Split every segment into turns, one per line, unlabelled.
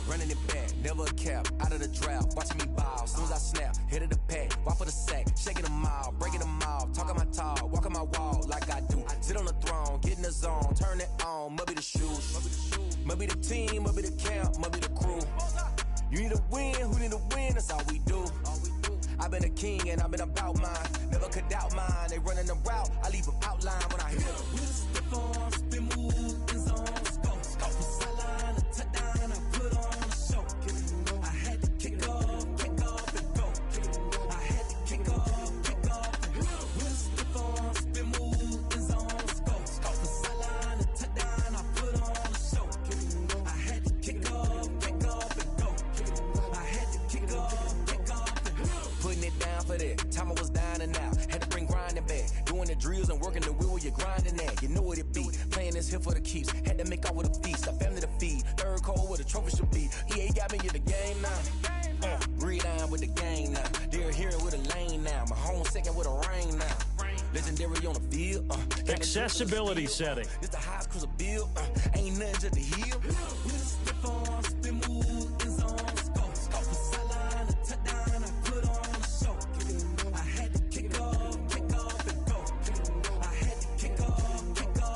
Running it back, never a cap, out of the drought, watching me ball, soon as I snap, hit of the pack, walk for the sack, shaking them all, breaking them off, talking my talk, walking my wall like I do, sit on the throne, get in the zone, turn it on, must be the shoes, must be the team, must be the camp, must be the crew, you need a win, who need a win, that's all we do. I've been a king and I've been about mine, never could doubt mine, they running the route, I leave them outline when I hit them. Step on, spin move, in zone, scope, from sideline to touchdown, I put on a show. I had to kick off and go. I had to kick off and go. Step on, spin move, in zone, scope, from sideline to touchdown, I put on a show. I had to kick off and go. I had to kick off and go. Putting it down for that. Time I was down and out. Had to bring grinding back. Doing the drills and working the wheel where you're grinding at. You know what it be. Playing this here for the keeps. Had to make out with a feast. A family to feed. Third cold with a trophy should be. EA got me in the game now. Read on with the game now. They're here with a lane now. My home second with a rain now. Legendary on the field.
Accessibility setting.
It's the highest cruiser bill. Ain't nothing just to heal. Step on, spin move, in zone, scope. From sideline to touchdown, I put on a show. I had to kick off and go. I had to kick off and go.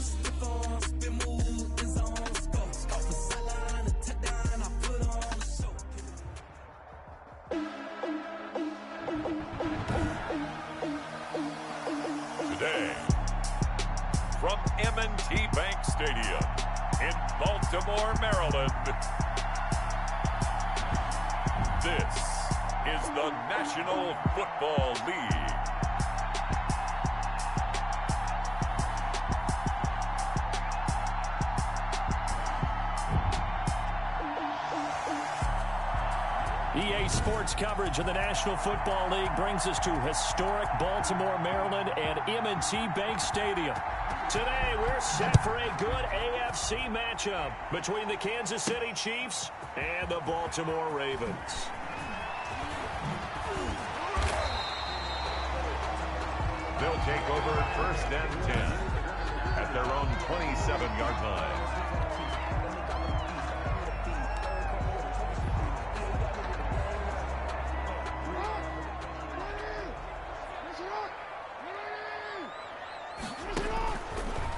Step on, spin move, in zone, scope. From sideline to touchdown, I put on a show.
Today, from M&T Bank Stadium in Baltimore, Maryland, this is the National Football League.
EA Sports coverage of the National Football League brings us to historic Baltimore, Maryland, and M&T Bank Stadium. Today, we're set for a good AFC matchup between the Kansas City Chiefs and the Baltimore Ravens.
They'll take over first and 10 at their own 27-yard line.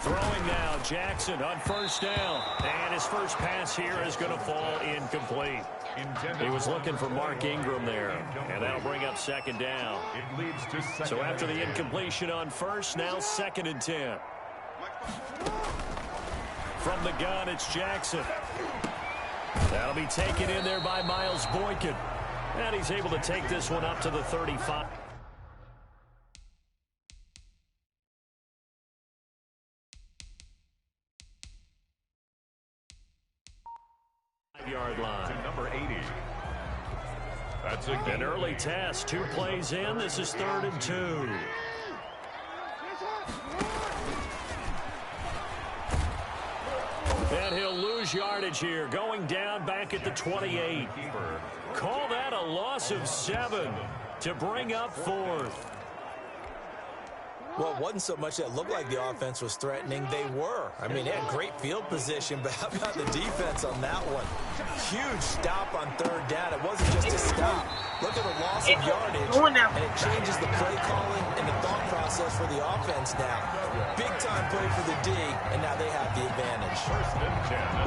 Throwing now, Jackson on first down. And his first pass here is going to fall incomplete. He was looking for Mark Ingram there. And that'll bring up second down. So after the incompletion on first, now second and 10. From the gun, it's Jackson. That'll be taken in there by Miles Boykin. And he's able to take this one up to the 35. Yard line.
To number 80. That's
an early test. 2 plays in. This is 3rd and 2. And he'll lose yardage here. Going down back at the 28. Call that a loss of 7 to bring up 4th.
Well, it wasn't so much that it looked like the offense was threatening. They were. I mean, they had great field position, but how about the defense on that one? Huge stop on 3rd down. It wasn't just a stop. Look at the loss of yardage, and it changes the play calling and the thought process for the offense now. Big-time play for the D, and now they have the advantage.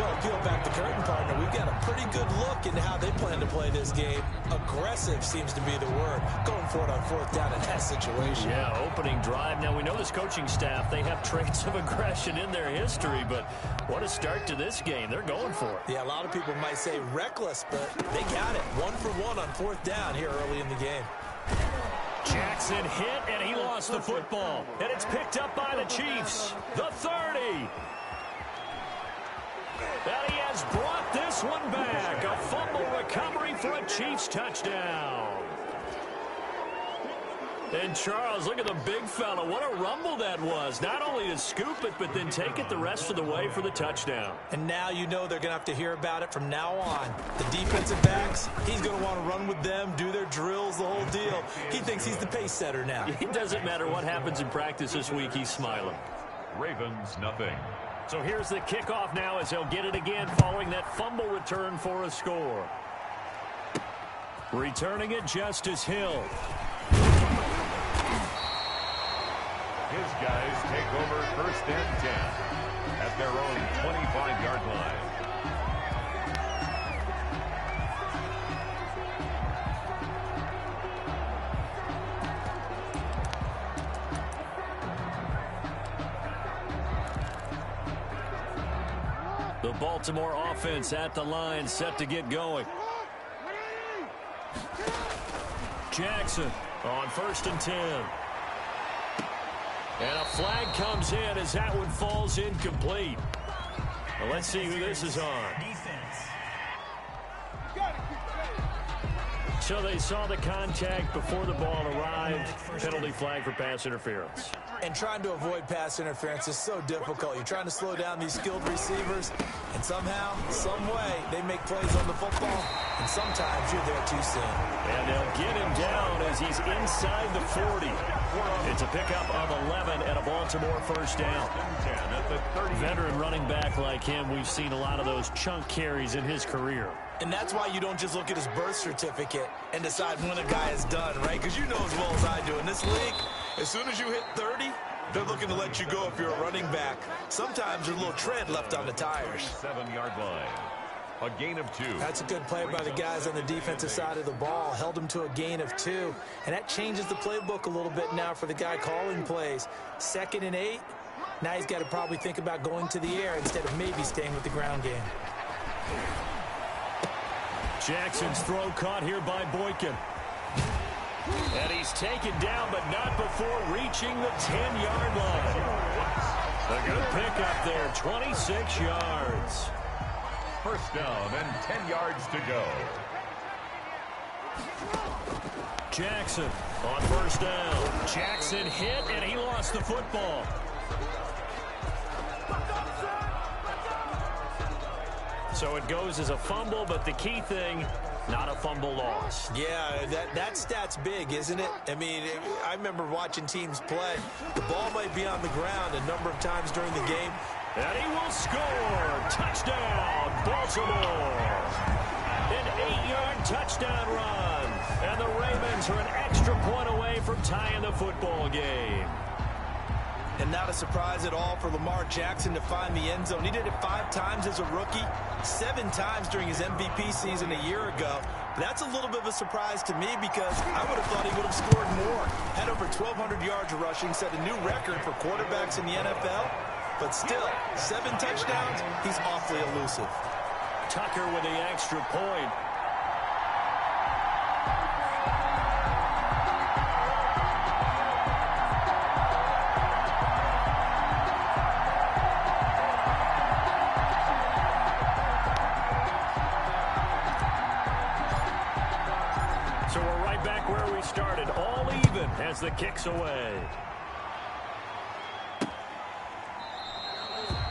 Well, peel back the curtain, partner. We've got a pretty good look into how they plan to play this game. Aggressive seems to be the word. Going for it on 4th down in that situation.
Yeah, opening drive. Now, we know this coaching staff, they have traits of aggression in their history, but what a start to this game. They're going for it.
Yeah, a lot of people might say reckless, but they got it. 1 for 1 on 4th down here early in the game.
Jackson hit, and he lost the football. And it's picked up by the Chiefs. The 30. And he has brought this one back. A fumble recovery for a Chiefs touchdown. And Charles, look at the big fella. What a rumble that was. Not only to scoop it, but then take it the rest of the way for the touchdown.
And now you know they're going to have to hear about it from now on. The defensive backs, he's going to want to run with them, do their drills, the whole deal. He thinks he's the pace setter now.
It doesn't matter what happens in practice this week. He's smiling.
Ravens, nothing.
So here's the kickoff now as he'll get it again following that fumble return for a score. Returning it, Justice Hill.
His guys take over 1st and 10 at their own 25-yard line.
The Baltimore offense at the line, set to get going. Jackson on 1st and 10. And a flag comes in as that one falls incomplete. Well, let's see who this is on. So they saw the contact before the ball arrived. Penalty flag for pass interference.
And trying to avoid pass interference is so difficult. You're trying to slow down these skilled receivers, and somehow, some way, they make plays on the football, and sometimes you're there too soon.
And they'll get him down as he's inside the 40. It's a pickup of 11 and a Baltimore 1st down. Veteran running back like him, we've seen a lot of those chunk carries in his career.
And that's why you don't just look at his birth certificate and decide when a guy is done, right? Because you know as well as I do, in this league, as soon as you hit 30, they're looking to let you go if you're a running back. Sometimes there's a little tread left on the tires.
7-yard line. A gain of 2.
That's a good play by the guys on the defensive side of the ball. Held him to a gain of 2. And that changes the playbook a little bit now for the guy calling plays. 2nd and 8. Now he's got to probably think about going to the air instead of maybe staying with the ground game.
Jackson's throw caught here by Boykin. And he's taken down, but not before reaching the 10-yard line. A good pickup there, 26 yards.
1st down and 10 yards to go.
Jackson on 1st down. Jackson hit, and he lost the football. So it goes as a fumble, but the key thing, not a fumble loss.
Yeah, that stat's big, isn't it? I mean, I remember watching teams play. The ball might be on the ground a number of times during the game.
And he will score. Touchdown, Baltimore. An 8-yard touchdown run. And the Ravens are an extra point away from tying the football game.
And not a surprise at all for Lamar Jackson to find the end zone. He did it 5 times as a rookie, 7 times during his MVP season a year ago. That's a little bit of a surprise to me because I would have thought he would have scored more. Had over 1,200 yards rushing, set a new record for quarterbacks in the NFL. But still, 7 touchdowns, he's awfully elusive.
Tucker with the extra point. So we're right back where we started, all even as the kick's away.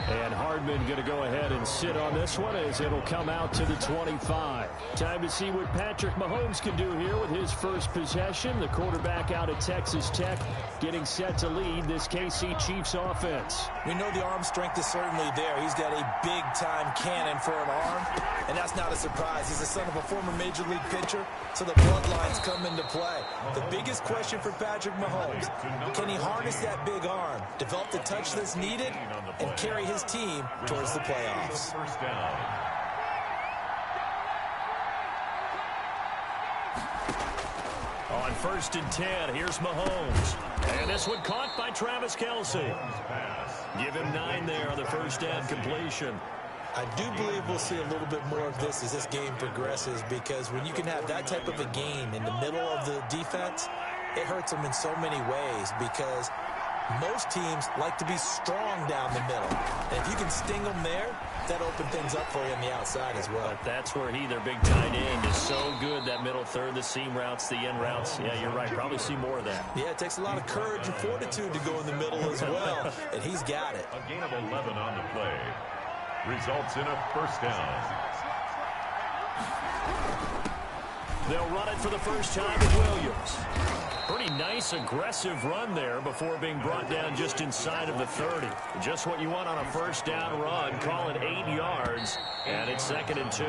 And Hardman going to go ahead and sit on this one as it'll come out to the 25. Time to see what Patrick Mahomes can do here with his first possession. The quarterback out of Texas Tech getting set to lead this KC Chiefs offense.
We know the arm strength is certainly there. He's got a big-time cannon for an arm, and that's not a surprise. He's the son of a former Major League pitcher, so the bloodlines come into play. The biggest question for Patrick Mahomes, can he harness that big arm, develop the touch that's needed, and carry his team towards the playoffs?
1st down.
On 1st and 10, here's Mahomes. And this one caught by Travis Kelce. Give him 9 there on the 1st down completion.
I do believe we'll see a little bit more of this as this game progresses, because when you can have that type of a gain in the middle of the defense, it hurts them in so many ways, because most teams like to be strong down the middle. And if you can sting them there, that opens things up for you on the outside as well.
But that's where their big tight end, is so good, that middle third, the seam routes, the end routes. Yeah, you're right. Probably see more of that.
Yeah, it takes a lot of courage and fortitude to go in the middle as well, and he's got it.
A gain of 11 on the play results in a 1st down.
They'll run it for the first time with Williams. Pretty nice, aggressive run there before being brought down just inside of the 30. Just what you want on a first down run. Call it 8 yards, and it's 2nd and 2.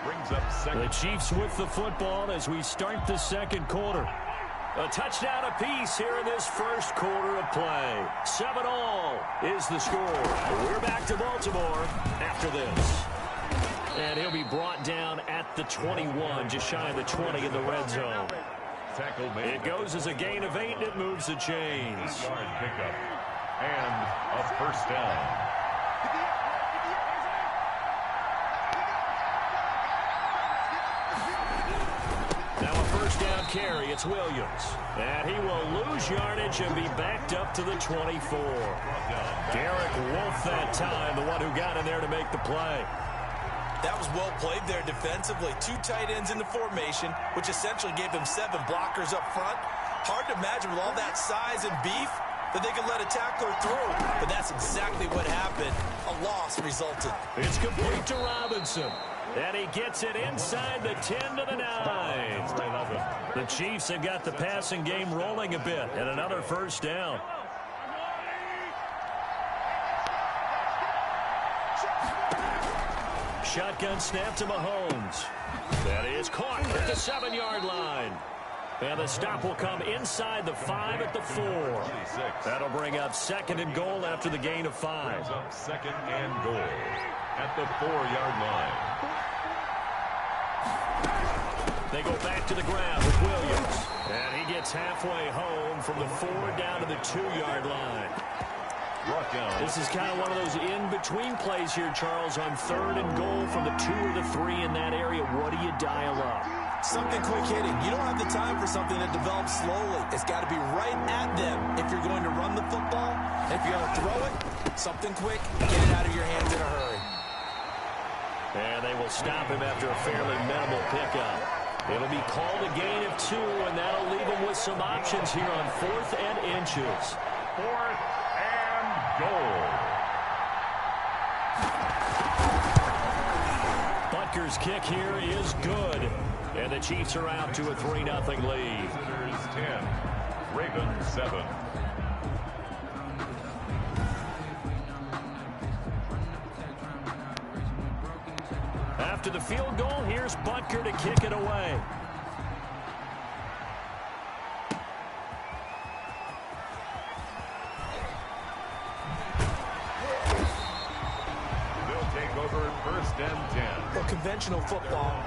Brings up second.
The Chiefs with the football as we start the second quarter. A touchdown apiece here in this first quarter of play. 7-all is the score. We're back to Baltimore after this. And he'll be brought down at the 21, just shy of the 20 in the red zone.
Tackle made.
It goes as a gain of 8, and it moves the chains.
Yard pickup. And a first down.
Now a first down carry. It's Williams. And he will lose yardage and be backed up to the 24. Derek Wolfe that time, the one who got in there to make the play.
That was well played there defensively. 2 tight ends in the formation, which essentially gave them 7 blockers up front. Hard to imagine with all that size and beef that they could let a tackler through. But that's exactly what happened. A loss resulted.
It's complete to Robinson. And he gets it inside the 10 to the 9. The Chiefs have got the passing game rolling a bit. And another first down. Shotgun snap to Mahomes. That is caught at the 7-yard line. And the stop will come inside the 5 at the 4. That'll bring up 2nd and goal after the gain of 5.
Brings up 2nd and goal at the 4-yard line.
They go back to the ground with Williams. And he gets halfway home from the 4 down to the 2-yard line. This is kind of one of those in-between plays here, Charles, on 3rd and goal from the 2 or the 3 in that area. What do you dial up?
Something quick hitting. You don't have the time for something that develops slowly. It's got to be right at them if you're going to run the football. If you're going to throw it, something quick, get it out of your hands in a hurry.
And they will stop him after a fairly minimal pickup. It'll be called a gain of 2, and that'll leave him with some options here on 4th and inches.
4th and goal.
Butker's kick here is good. And the Chiefs are out to a 3-0 lead.
Visitors 10, Ravens 7.
After the field goal, here's Butker to kick it away.
They'll take over 1st and 10.
Well, conventional football.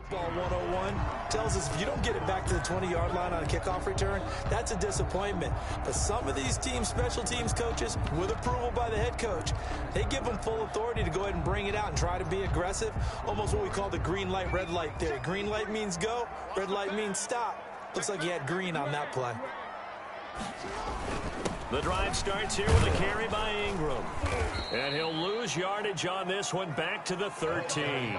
Football 101 tells us if you don't get it back to the 20-yard line on a kickoff return, that's a disappointment. But some of these teams, special teams coaches, with approval by the head coach, they give them full authority to go ahead and bring it out and try to be aggressive. Almost what we call the green light, red light theory. Green light means go, red light means stop. Looks like he had green on that play.
The drive starts here with a carry by Ingram. And he'll lose yardage on this one back to the 13.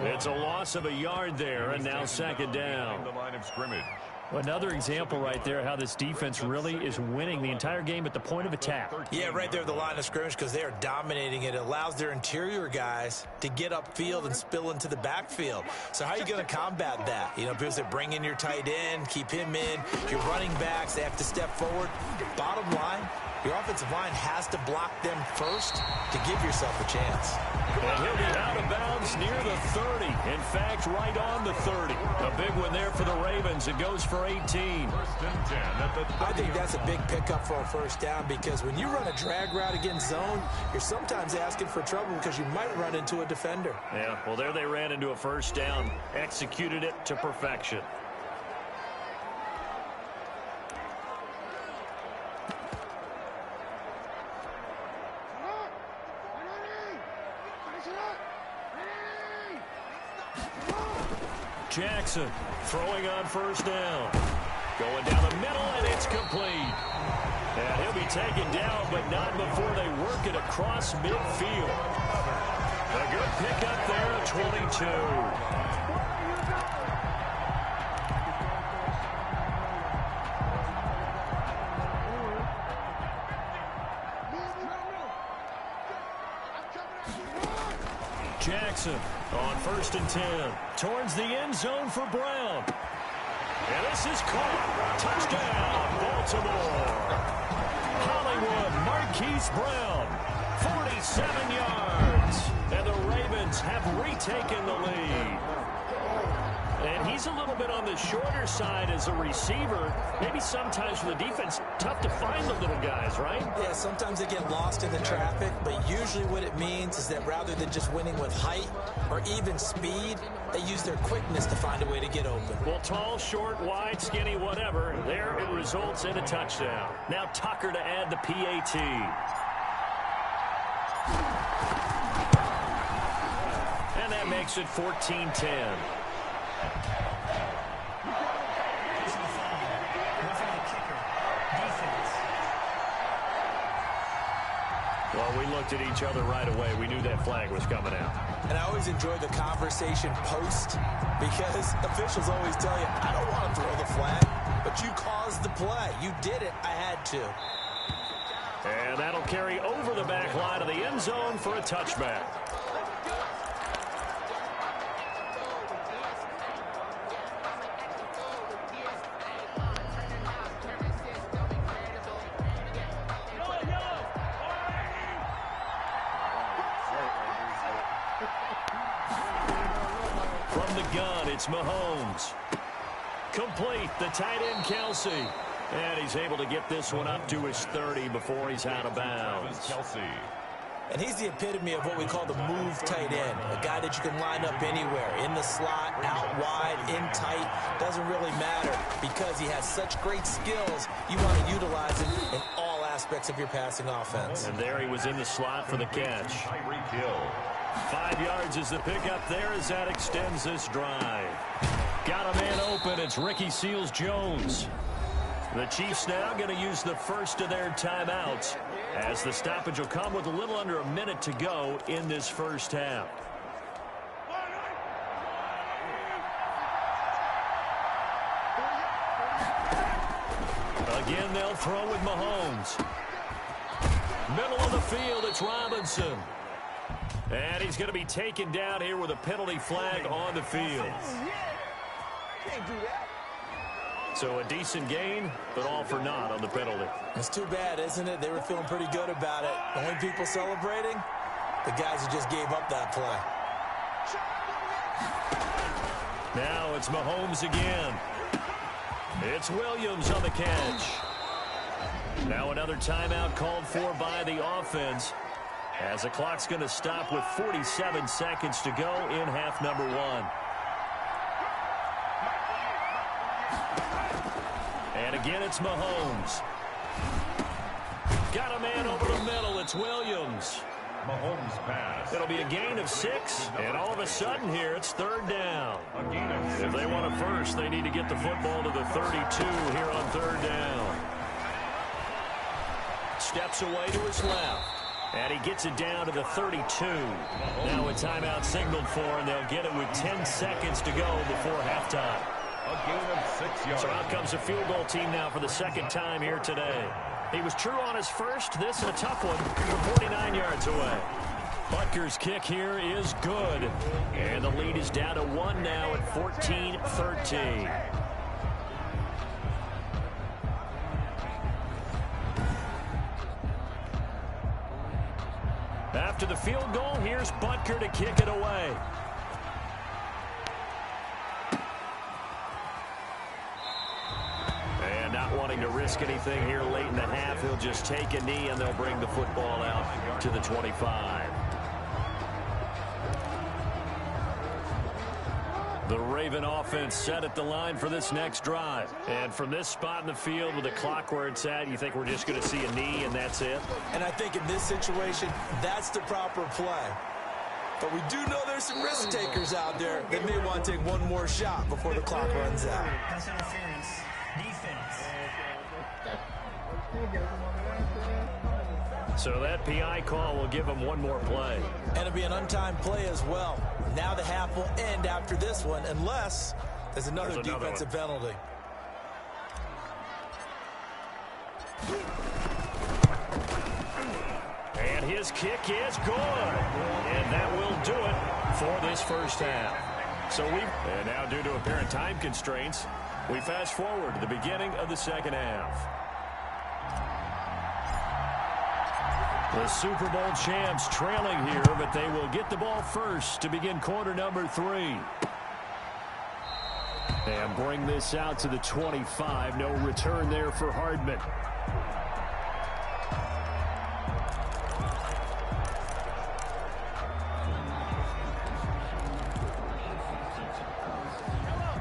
It's a loss of a yard there, and now 2nd down.
The line of scrimmage.
Another example right there how this defense really is winning the entire game at the point of attack.
Yeah, right there at the line of scrimmage because they are dominating it. It allows their interior guys to get upfield and spill into the backfield. So how are you going to combat that? You know, because they bring in your tight end, keep him in. Your running backs, they have to step forward. Bottom line, your offensive line has to block them first to give yourself a chance.
And he'll be out of bounds near the 30. In fact, right on the 30. A big one there for the Ravens. It goes for 18.
1st and 10 at the 30.
I think that's a big pickup for a first down because when you run a drag route against zone, you're sometimes asking for trouble because you might run into a defender.
Yeah, well, there they ran into a first down. Executed it to perfection. Jackson throwing on first down. Going down the middle, and it's complete. And he'll be taken down, but not before they work it across midfield. A good pickup there at 22. Jackson on 1st and 10. Towards the end zone for Brown. And this is caught. Touchdown, Baltimore. Hollywood Marquise Brown, 47 yards. And the Ravens have retaken the lead. And he's a little bit on the shorter side as a receiver. Maybe sometimes for the defense, tough to find the little guys, right?
Yeah, sometimes they get lost in the traffic, but usually what it means is that rather than just winning with height or even speed, they use their quickness to find a way to get open.
Well, tall, short, wide, skinny, whatever, there it results in a touchdown. Now Tucker to add the PAT. And that makes it 14-10. Well, we looked at each other right away. We knew that flag was coming out.
And I always enjoy the conversation post because officials always tell you, I don't want to throw the flag, but you caused the play. You did it. I had to.
And that'll carry over the back line of the end zone for a touchback. From the gun, it's Mahomes. Complete, the tight end, Kelsey. And he's able to get this one up to his 30 before he's out of bounds.
Kelsey.
And he's the epitome of what we call the move tight end, a guy that you can line up anywhere, in the slot, out wide, in tight, doesn't really matter because he has such great skills. You want to utilize him in all aspects of your passing offense.
And there he was in the slot for the catch. 5 yards is the pickup there as that extends this drive. Got a man open. It's Ricky Seals-Jones. The Chiefs now going to use the first of their timeouts as the stoppage will come with a little under a minute to go in this first half. Again, they'll throw with Mahomes. Middle of the field, it's Robinson. And he's going to be taken down here with a penalty flag on the field.
Can't do that.
So a decent gain, but all for naught on the penalty.
It's too bad, isn't it? They were feeling pretty good about it. The only people celebrating, the guys who just gave up that play.
Now it's Mahomes again. It's Williams on the catch. Now another timeout called for by the offense, as the clock's going to stop with 47 seconds to go in half number one. And again, it's Mahomes. Got a man over the middle. It's Williams.
Mahomes pass.
It'll be a gain of 6, and all of a sudden here, it's third down.
A gain of 6.
If they want a first, they need to get the football to the 32 here on third down. Steps away to his left. And he gets it down to the 32. Now a timeout signaled for, and they'll get it with 10 seconds to go before halftime.
A gain of 6 yards.
So out comes the field goal team now for the second time here today. He was true on his first. This a tough one from 49 yards away. Butker's kick here is good. And the lead is down to 1 now at 14-13. After the field goal, here's Butker to kick it away. And not wanting to risk anything here late in the half, he'll just take a knee and they'll bring the football out to the 25. The Raven offense set at the line for this next drive. And from this spot in the field with the clock where it's at, you think we're just going to see a knee and that's it?
And I think in this situation, that's the proper play. But we do know there's some risk takers out there that may want to take one more shot before the clock runs out.
Pass interference. Defense.
So that PI call will give him one more play.
And it'll be an untimed play as well. Now the half will end after this one, unless there's another defensive penalty.
And his kick is good. And that will do it. for this first half. And now, due to apparent time constraints, we fast forward to the beginning of the second half. The Super Bowl champs trailing here, but they will get the ball first to begin quarter number 3. And bring this out to the 25. No return there for Hardman.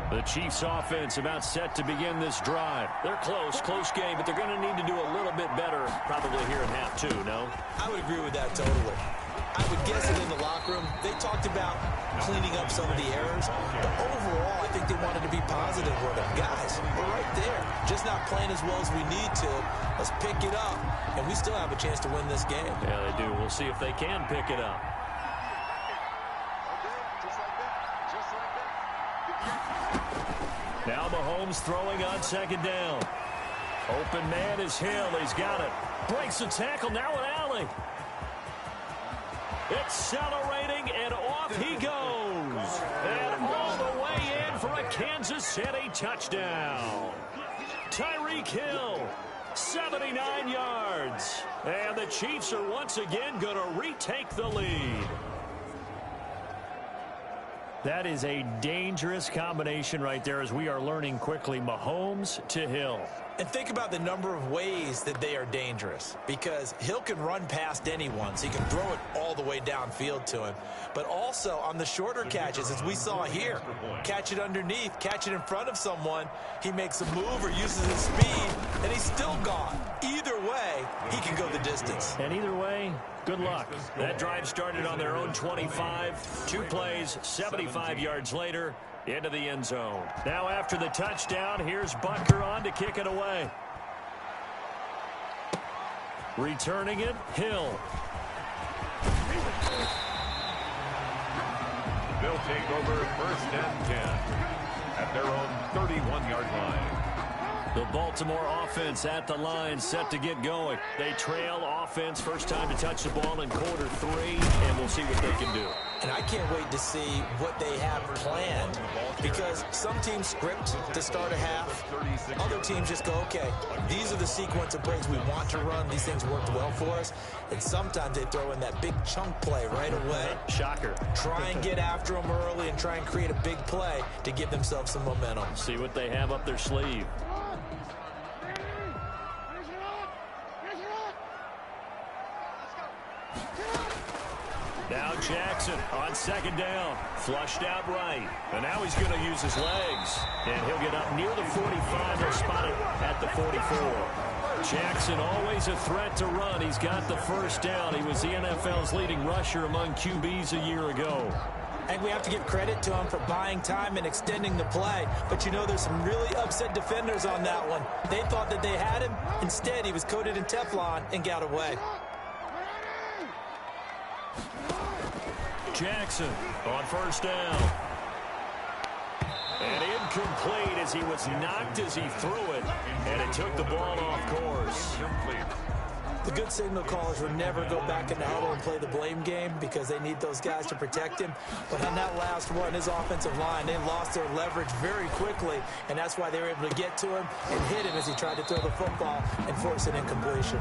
The Chiefs offense about set to begin this drive. They're close game, but they're going to need to do a little bit better probably here in half 2, no?
I would agree with that totally. I would guess that in the locker room, they talked about cleaning up some of the errors, but overall, I think they wanted to be positive with them. Guys, we're right there. Just not playing as well as we need to. Let's pick it up, and we still have a chance to win this game.
Yeah, they do. We'll see if they can pick it up. Now Mahomes throwing on second down. Open man is Hill. He's got it. Breaks the tackle. Now an alley. Accelerating, and off he goes. And all the way in for a Kansas City touchdown. Tyreek Hill, 79 yards. And the Chiefs are once again going to retake the lead. That is a dangerous combination right there, as we are learning quickly. Mahomes to Hill.
And think about the number of ways that they are dangerous, because Hill can run past anyone, so you can throw it all the way downfield to him. But also on the shorter catches, as we saw here, catch it underneath, catch it in front of someone, he makes a move or uses his speed, and he's still gone. Either way, he can go the distance.
And either way, good luck. That drive started on their own 25. 2 plays, 75 yards later, into the end zone. Now after the touchdown, here's Butker on to kick it away. Returning it, Hill.
They'll take over first and 10 at their own 31-yard line.
The Baltimore offense at the line, set to get going. They trail offense, first time to touch the ball in quarter 3, and we'll see what they can do.
And I can't wait to see what they have planned, because some teams script to start a half. Other teams just go, okay, these are the sequence of plays we want to run. These things worked well for us. And sometimes they throw in that big chunk play right away.
Shocker.
Try and get after them early and try and create a big play to give themselves some momentum.
See what they have up their sleeve. Now Jackson on second down. Flushed out right. And now he's going to use his legs. And he'll get up near the 45. They'll spot it at the 44. Jackson always a threat to run. He's got the first down. He was the NFL's leading rusher among QBs a year ago.
I think we have to give credit to him for buying time and extending the play. But you know, there's some really upset defenders on that one. They thought that they had him. Instead, he was coated in Teflon and got away.
Jackson on first down. And incomplete as he was knocked as he threw it. And it took the ball off course.
The good signal callers would never go back in the huddle and play the blame game, because they need those guys to protect him. But on that last one, his offensive line, they lost their leverage very quickly, and that's why they were able to get to him and hit him as he tried to throw the football and force an incompletion.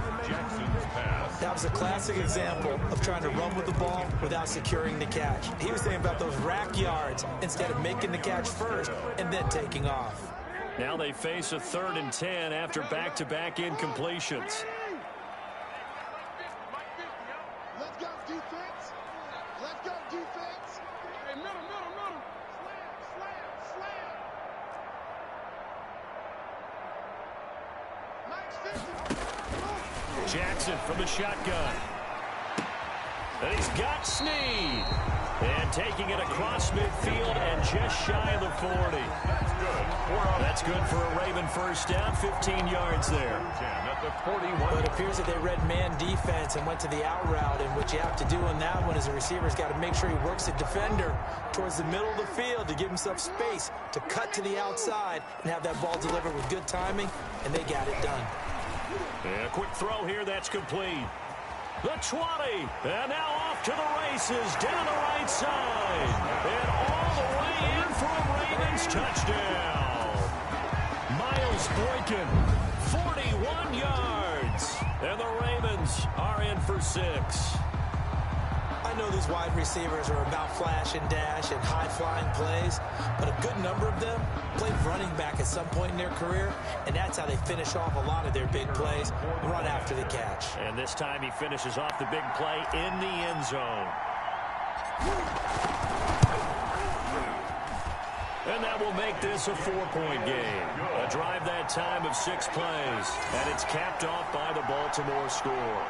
That was a classic example of trying to run with the ball without securing the catch. He was thinking about those rack yards instead of making the catch first and then taking off.
Now they face a 3rd and 10 after back-to-back incompletions. Jackson from the shotgun. And he's got Snead. And taking it across midfield and just shy of the 40.
That's good.
That's good for a Raven first down, 15 yards there.
But it appears that they read man defense and went to the out route, and what you have to do on that one is the receiver's got to make sure he works the defender towards the middle of the field to give himself space to cut to the outside and have that ball delivered with good timing, and they got it done.
And a quick throw here, that's complete. The 20. And now off to the races down the right side. And all the way in for a Ravens touchdown. Miles Boykin, 41 yards. And the Ravens are in for 6.
I know these wide receivers are about flash and dash and high-flying plays, but a good number of them played running back at some point in their career, and that's how they finish off a lot of their big plays, run after the catch.
And this time he finishes off the big play in the end zone. And that will make this a 4-point game. A drive that time of 6 plays, and it's capped off by the Baltimore score.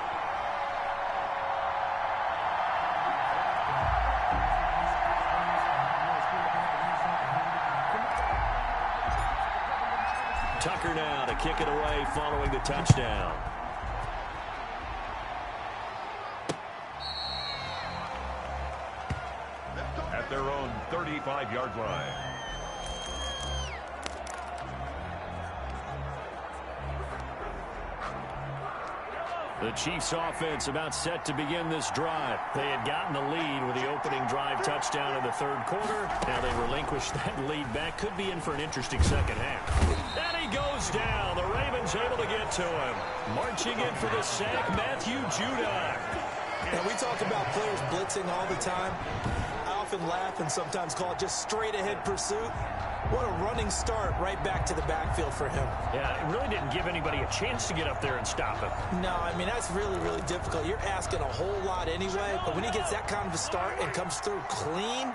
Tucker now to kick it away following the touchdown.
At their own 35-yard line.
The Chiefs offense about set to begin this drive. They had gotten the lead with the opening drive touchdown in the third quarter. Now they relinquish that lead back. Could be in for an interesting second half. And he goes down. The Ravens able to get to him. Marching in for the sack, Matthew Judon.
And we talk about players blitzing all the time. I often laugh and sometimes call it just straight-ahead pursuit. What a running start right back to the backfield for him.
Yeah, it really didn't give anybody a chance to get up there and stop him.
No, I mean, that's really, really difficult. You're asking a whole lot anyway, but when he gets that kind of a start and comes through clean,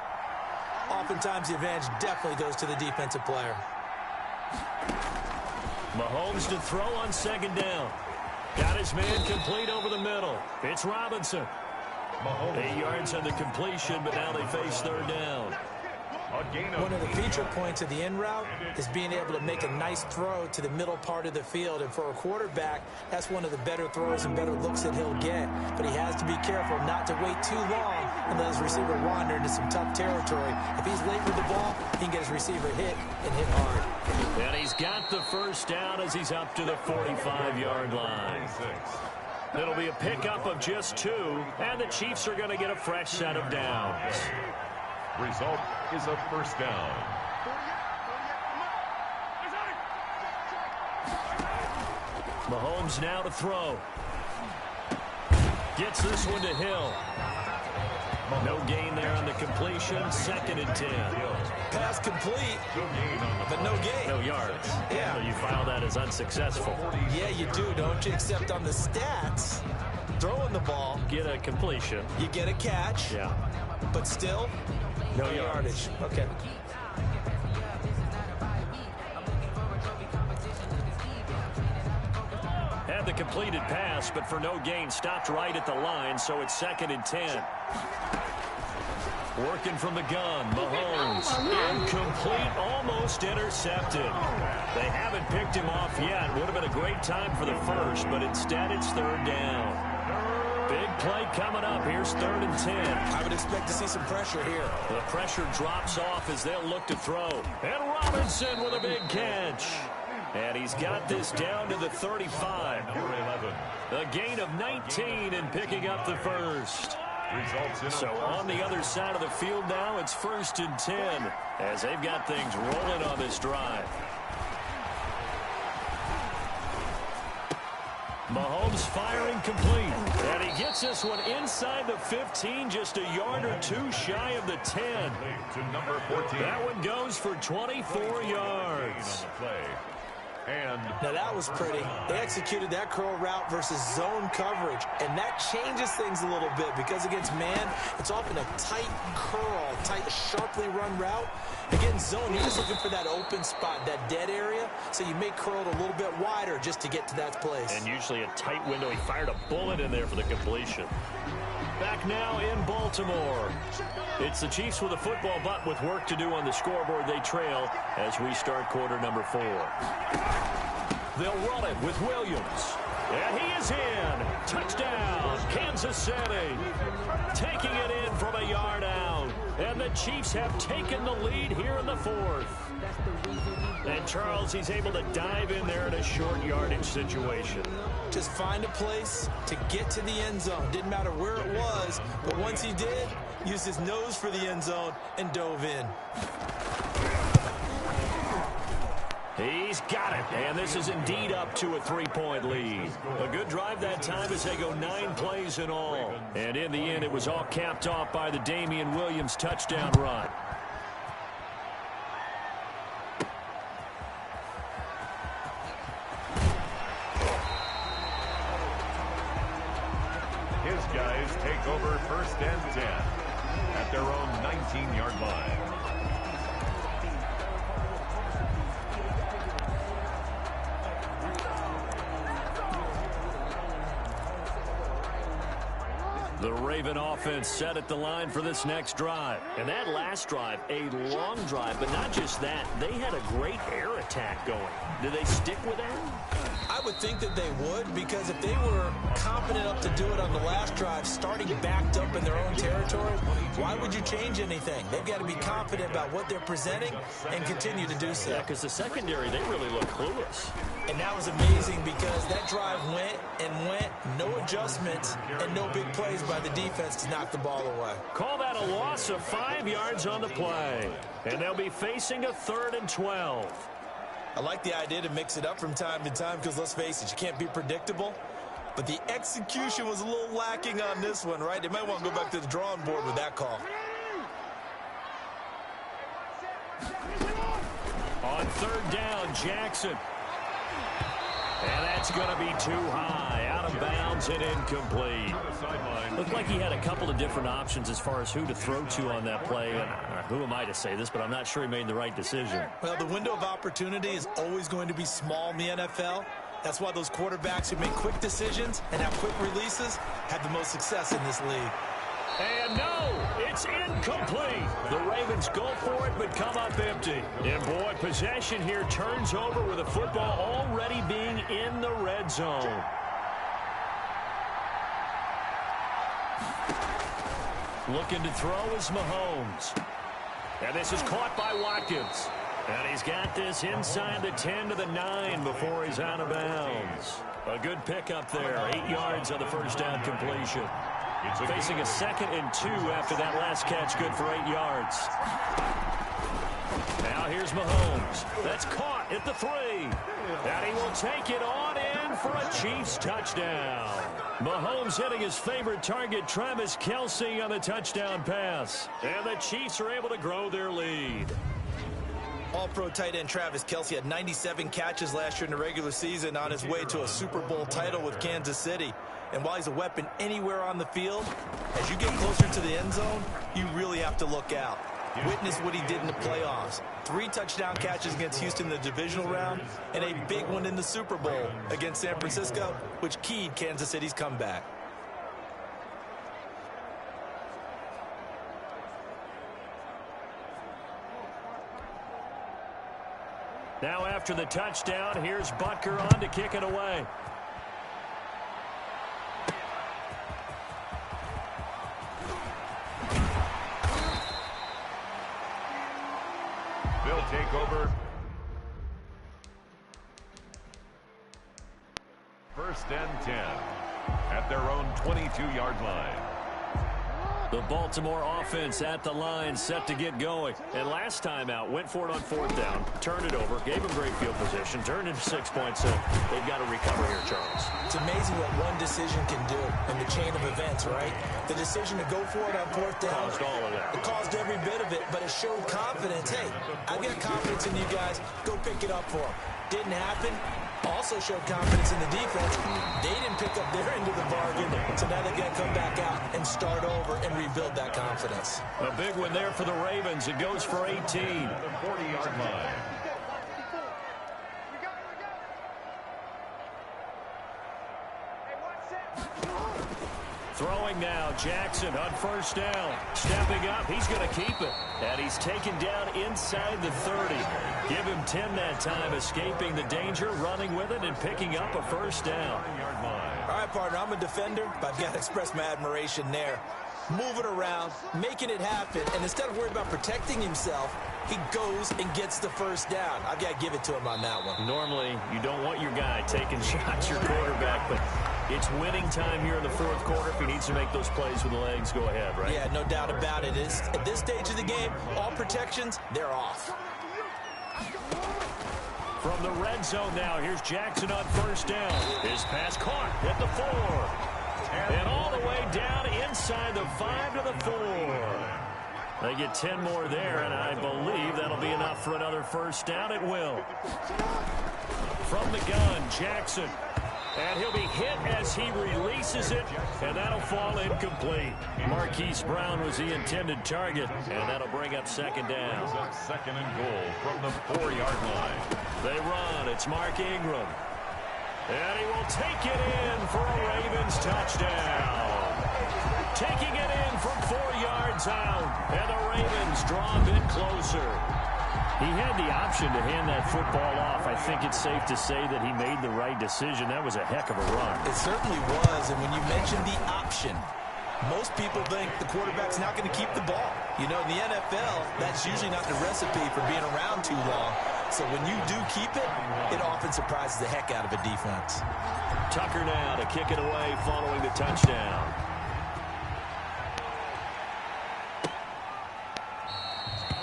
oftentimes the advantage definitely goes to the defensive player.
Mahomes to throw on second down. Got his man complete over the middle. It's Robinson. 8 yards on the completion, but now they face third down.
One of the feature points of the in route is being able to make a nice throw to the middle part of the field. And for a quarterback, that's one of the better throws and better looks that he'll get. But he has to be careful not to wait too long and let his receiver wander into some tough territory. If he's late with the ball, he can get his receiver hit and hit hard.
And he's got the first down as he's up to the 45-yard line. It'll be a pickup of just 2, and the Chiefs are going to get a fresh set of downs.
Result is a first down.
Mahomes now to throw. Gets this one to Hill. No gain there on the completion. 2nd and 10.
Pass complete, but no gain.
No yards.
Yeah.
So you file that as unsuccessful.
Yeah, you do, don't you? Except on the stats, throwing the ball,
Get a completion.
you get a catch,
Yeah.
but still, no yardage. Okay.
Had the completed pass, but for no gain, stopped right at the line, so it's 2nd and 10. Working from the gun, Mahomes. Incomplete, almost intercepted. They haven't picked him off yet. Would have been a great time for the first, but instead it's third down. Big play coming up. Here's 3rd and 10.
I would expect to see some pressure here.
The pressure drops off as they'll look to throw. And Robinson with a big catch. And he's got this down to the 35.
Number 11.
A gain of 19 and picking up the first. So on the other side of the field now, it's 1st and 10 as they've got things rolling on this drive. Mahomes firing complete. And he gets this one inside the 15, just a yard or 2 shy of the 10.
To number 14.
That one goes for 24 yards.
And
Now that was pretty. They executed that curl route versus zone coverage, and that changes things a little bit because against man, it's often a tight curl, tight, sharply run route. Against zone, you're just looking for that open spot, that dead area, so you may curl it a little bit wider just to get to that place.
And usually a tight window. He fired a bullet in there for the completion. Back now in Baltimore. It's the Chiefs with a football, but with work to do on the scoreboard, they trail as we start quarter number 4. They'll run it with Williams. And he is in. Touchdown, Kansas City. Taking it in from a yard out. And the Chiefs have taken the lead here in the fourth. And Charles, he's able to dive in there in a short yardage situation.
Just find a place to get to the end zone. Didn't matter where it was, but once he did, used his nose for the end zone and dove in.
He's got it, and this is indeed up to a 3-point lead. A good drive that time as they go 9 plays in all. And in the end, it was all capped off by the Damian Williams touchdown run.
His guys take over 1st and 10 at their own 19-yard line.
The Raven offense set at the line for this next drive. And that last drive, a long drive, but not just that. They had a great air attack going. Do they stick with that?
I would think that they would, because if they were confident enough to do it on the last drive, starting backed up in their own territory, why would you change anything? They've got to be confident about what they're presenting and continue to do so.
Yeah, because the secondary, they really look clueless.
And that was amazing because that drive went and went, no adjustments and no big plays by the defense to knock the ball away.
Call that a loss of 5 yards on the play. And they'll be facing a 3rd and 12.
I like the idea to mix it up from time to time because, let's face it, you can't be predictable. But the execution was a little lacking on this one, right? They might want to go back to the drawing board with that call.
On 3rd down, Jackson. And that's going to be too high, out of bounds and incomplete. Looked like he had a couple of different options as far as who to throw to on that play. And who am I to say this, but I'm not sure he made the right decision.
Well, the window of opportunity is always going to be small in the NFL. That's why those quarterbacks who make quick decisions and have quick releases have the most success in this league.
And no, it's incomplete. The Ravens go for it, but come up empty. And boy, possession here turns over with the football already being in the red zone. Looking to throw is Mahomes. And this is caught by Watkins. And he's got this inside the 10 to the 9 before he's out of bounds. A good pickup there. 8 yards on the first down completion. Facing a 2nd and 2 after that last catch, good for 8 yards. Now here's Mahomes. That's caught at the 3. And he will take it on in for a Chiefs touchdown. Mahomes hitting his favorite target, Travis Kelce, on the touchdown pass. And the Chiefs are able to grow their lead.
All-pro tight end Travis Kelce had 97 catches last year in the regular season on his way to a Super Bowl title with Kansas City. And while he's a weapon anywhere on the field, as you get closer to the end zone, you really have to look out. Witness what he did in the playoffs. 3 touchdown catches against Houston in the divisional round, and a big one in the Super Bowl against San Francisco, which keyed Kansas City's comeback.
Now after the touchdown, here's Butker on to kick it away.
They'll take over 1st and 10 at their own 22-yard line.
The Baltimore offense at the line, set to get going. And last time out, went for it on 4th down, turned it over, gave them great field position, turned into 6 points, so they've got to recover here, Charles.
It's amazing what one decision can do in the chain of events, right? The decision to go for it on 4th down.
Caused all of that.
It caused every bit of it, but it showed confidence. Hey, I've got confidence in you guys. Go pick it up for them. Didn't happen. Also showed confidence in the defense. They didn't pick up their end of the bargain, so now they've got to come back out and start over and rebuild that confidence.
A big one there for the Ravens. It goes for 18.
At the 40-yard line.
Throwing now, Jackson on first down. Stepping up, he's going to keep it. And he's taken down inside the 30. Give him 10 that time, escaping the danger, running with it, and picking up a first down.
All right, partner, I'm a defender, but I've got to express my admiration there. Moving around, making it happen, and instead of worried about protecting himself, he goes and gets the first down. I've got to give it to him on that one.
Normally, you don't want your guy taking shots, your quarterback, but it's winning time here in the fourth quarter. If he needs to make those plays with the legs, go ahead, right?
Yeah, no doubt about it. At this stage of the game, all protections, they're off.
From the red zone now, here's Jackson on first down. His pass caught at the 4. And all the way down inside the 5 to the 4. They get 10 more there, and I believe that'll be enough for another first down. It will. From the gun, Jackson. And he'll be hit as he releases it, and that'll fall incomplete. Marquise Brown was the intended target, and that'll bring up second down.
Second and goal from the 4-yard line.
They run. It's Mark Ingram. And he will take it in for a Ravens touchdown. Taking it in from 4 yards out, and the Ravens draw a bit closer. He had the option to hand that football off. I think it's safe to say that he made the right decision. That was a heck of a run.
It certainly was, and when you mentioned the option, most people think the quarterback's not going to keep the ball. You know, in the NFL, that's usually not the recipe for being around too long. So when you do keep it, it often surprises the heck out of a defense.
Tucker now to kick it away following the touchdown.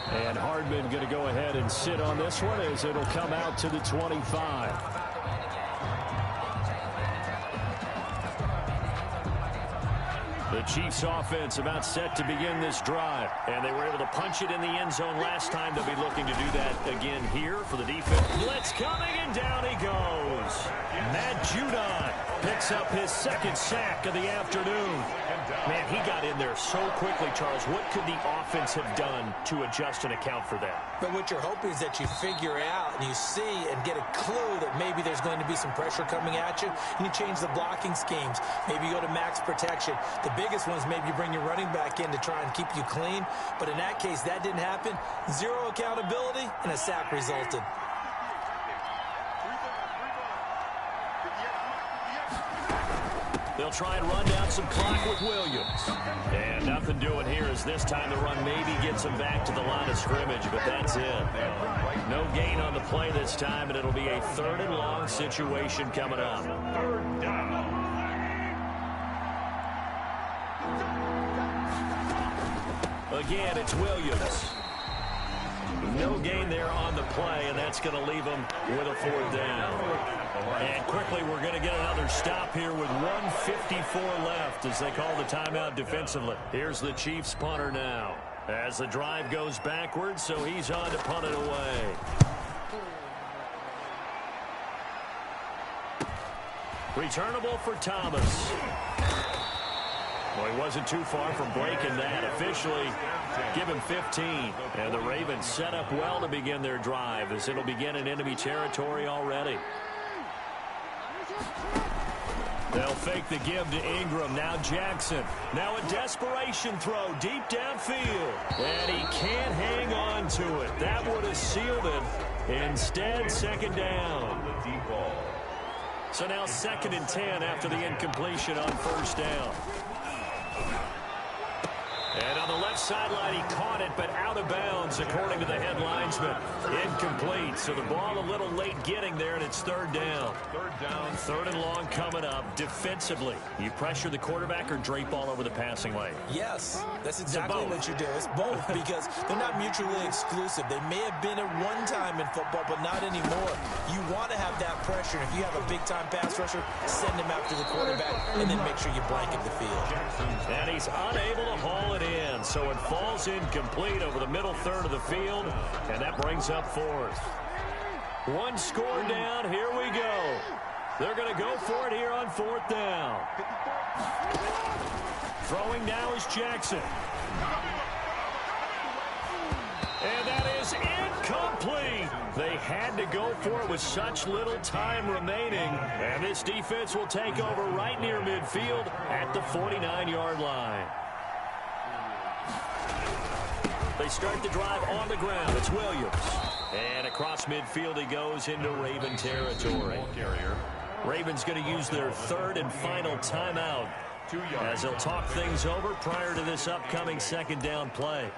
And Hardman going to go ahead and sit on this one as it'll come out to the 25. The Chiefs offense about set to begin this drive. And they were able to punch it in the end zone last time. They'll be looking to do that again here for the defense. Blitz coming, and down he goes. Matt Judon picks up his second sack of the afternoon. Man, he got in there so quickly, Charles. What could the offense have done to adjust and account for that?
But what you're hoping is that you figure out and you see and get a clue that maybe there's going to be some pressure coming at you, and you change the blocking schemes. Maybe you go to max protection. The biggest one is maybe you bring your running back in to try and keep you clean. But in that case, that didn't happen. Zero accountability, and a sack resulted.
They'll try and run down some clock with Williams. And nothing doing here as this time the run maybe gets him back to the line of scrimmage, but that's it. No gain on the play this time, and it'll be a 3rd and long situation coming up.
Third down.
Again, it's Williams. No gain there on the play, and that's going to leave him with a 4th down. And quickly, we're going to get another stop here with 1:54 left as they call the timeout defensively. Here's the Chiefs punter now as the drive goes backwards, so he's on to punt it away. Returnable for Thomas. Well, he wasn't too far from breaking that. Officially, give him 15. And the Ravens set up well to begin their drive as it'll begin in enemy territory already. They'll fake the give to Ingram. Now Jackson. Now a desperation throw deep downfield. And he can't hang on to it. That would have sealed it. Instead, second down. So now 2nd and 10 after the incompletion on first down. And on the left sideline, he caught it, but out of bounds, according to the head linesman. Incomplete. So the ball a little late getting there, and it's 3rd down. 3rd and long coming up. Defensively, you pressure the quarterback or drape all over the passing lane?
Yes, that's exactly what you do. It's both because they're not mutually exclusive. They may have been at one time in football, but not anymore. You want to have that pressure. If you have a big-time pass rusher, send him after the quarterback, and then make sure you blanket the field.
And he's unable to haul it in, so it falls incomplete over the middle 3rd of the field, and that brings up 4th. One score down, here we go. They're going to go for it here on 4th down. Throwing now is Jackson. And that is incomplete. They had to go for it with such little time remaining. And this defense will take over right near midfield at the 49-yard line. They start the drive on the ground. It's Williams. And across midfield he goes into Raven territory. Ravens going to use their third and final timeout as they'll talk things over prior to this upcoming second down play.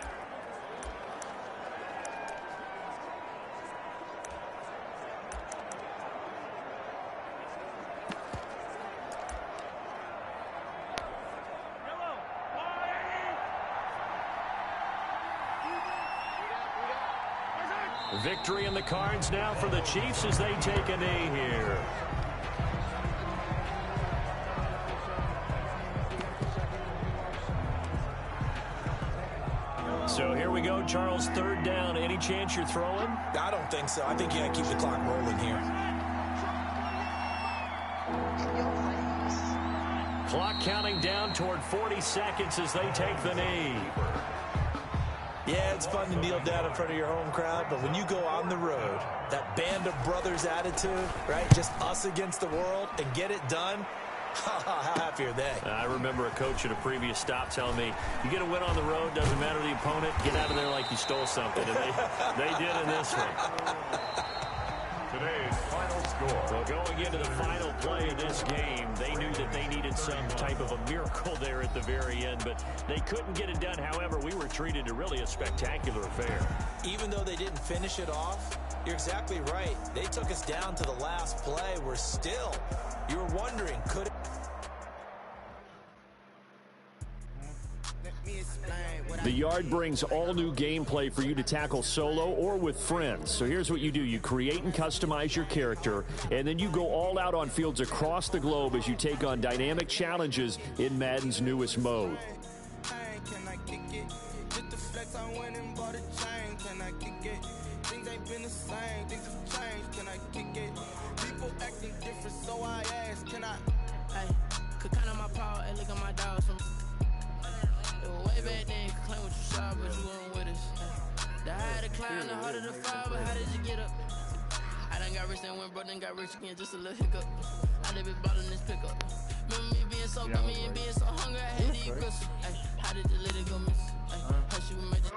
Victory in the cards now for the Chiefs as they take a knee here. So here we go, Charles, third down. Any chance you're throwing?
I don't think so. I think you got to keep the clock rolling here.
Clock counting down toward 40 seconds as they take the knee.
Yeah, it's fun to kneel down in front of your home crowd, but when you go on the road, that band of brothers attitude, right, just us against the world, and get it done, how happy are they?
I remember a coach at a previous stop telling me, you get a win on the road, doesn't matter the opponent, get out of there like you stole something. And they did in this one.
Today's final score.
Well, going into the final play of this game, they knew that they needed some type of a miracle there at the very end, but they couldn't get it done. However, we were treated to really a spectacular affair.
Even though they didn't finish it off, you're exactly right. They took us down to the last play. We're still, you were wondering, could it?
The Yard brings all new gameplay for you to tackle solo or with friends. So here's what you do. You create and customize your character, and then you go all out on fields across the globe as you take on dynamic challenges in Madden's newest mode.
Way back then, you could claim what you saw, but you weren't with us. The higher the climb, the harder the fall, but how did you get up? I done got rich, then went broke, then got rich again, just a little hiccup. I live it bottom this pickup. Remember me being so bummy and being so hungry, I had to eat gristle. How did the little go miss? How she would make it?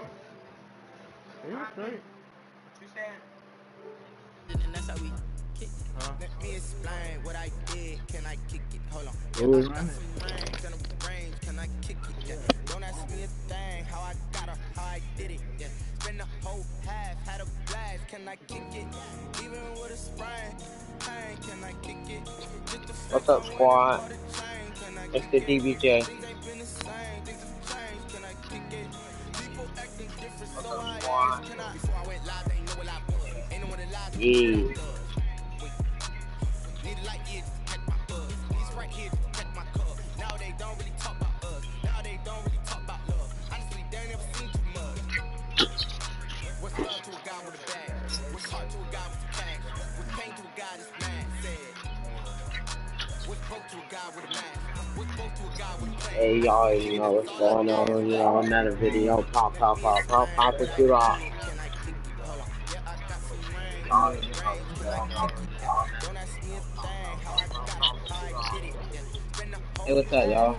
He was great.
You said? And that's how we kick it. Let me explain what I did. Can I kick it? Hold on. Can I kick it? Yeah. Don't ask me a thing. How I got her, how I did it. Yeah. Spend the whole half, had a blast. Can I kick it? Even with a sprain. Can I kick it?
What's up, squad? It's the DBJ. What's up, squad? Yeah. Hey y'all, you know what's going on, you know, another video, pop it through off. Hey, what's up, y'all?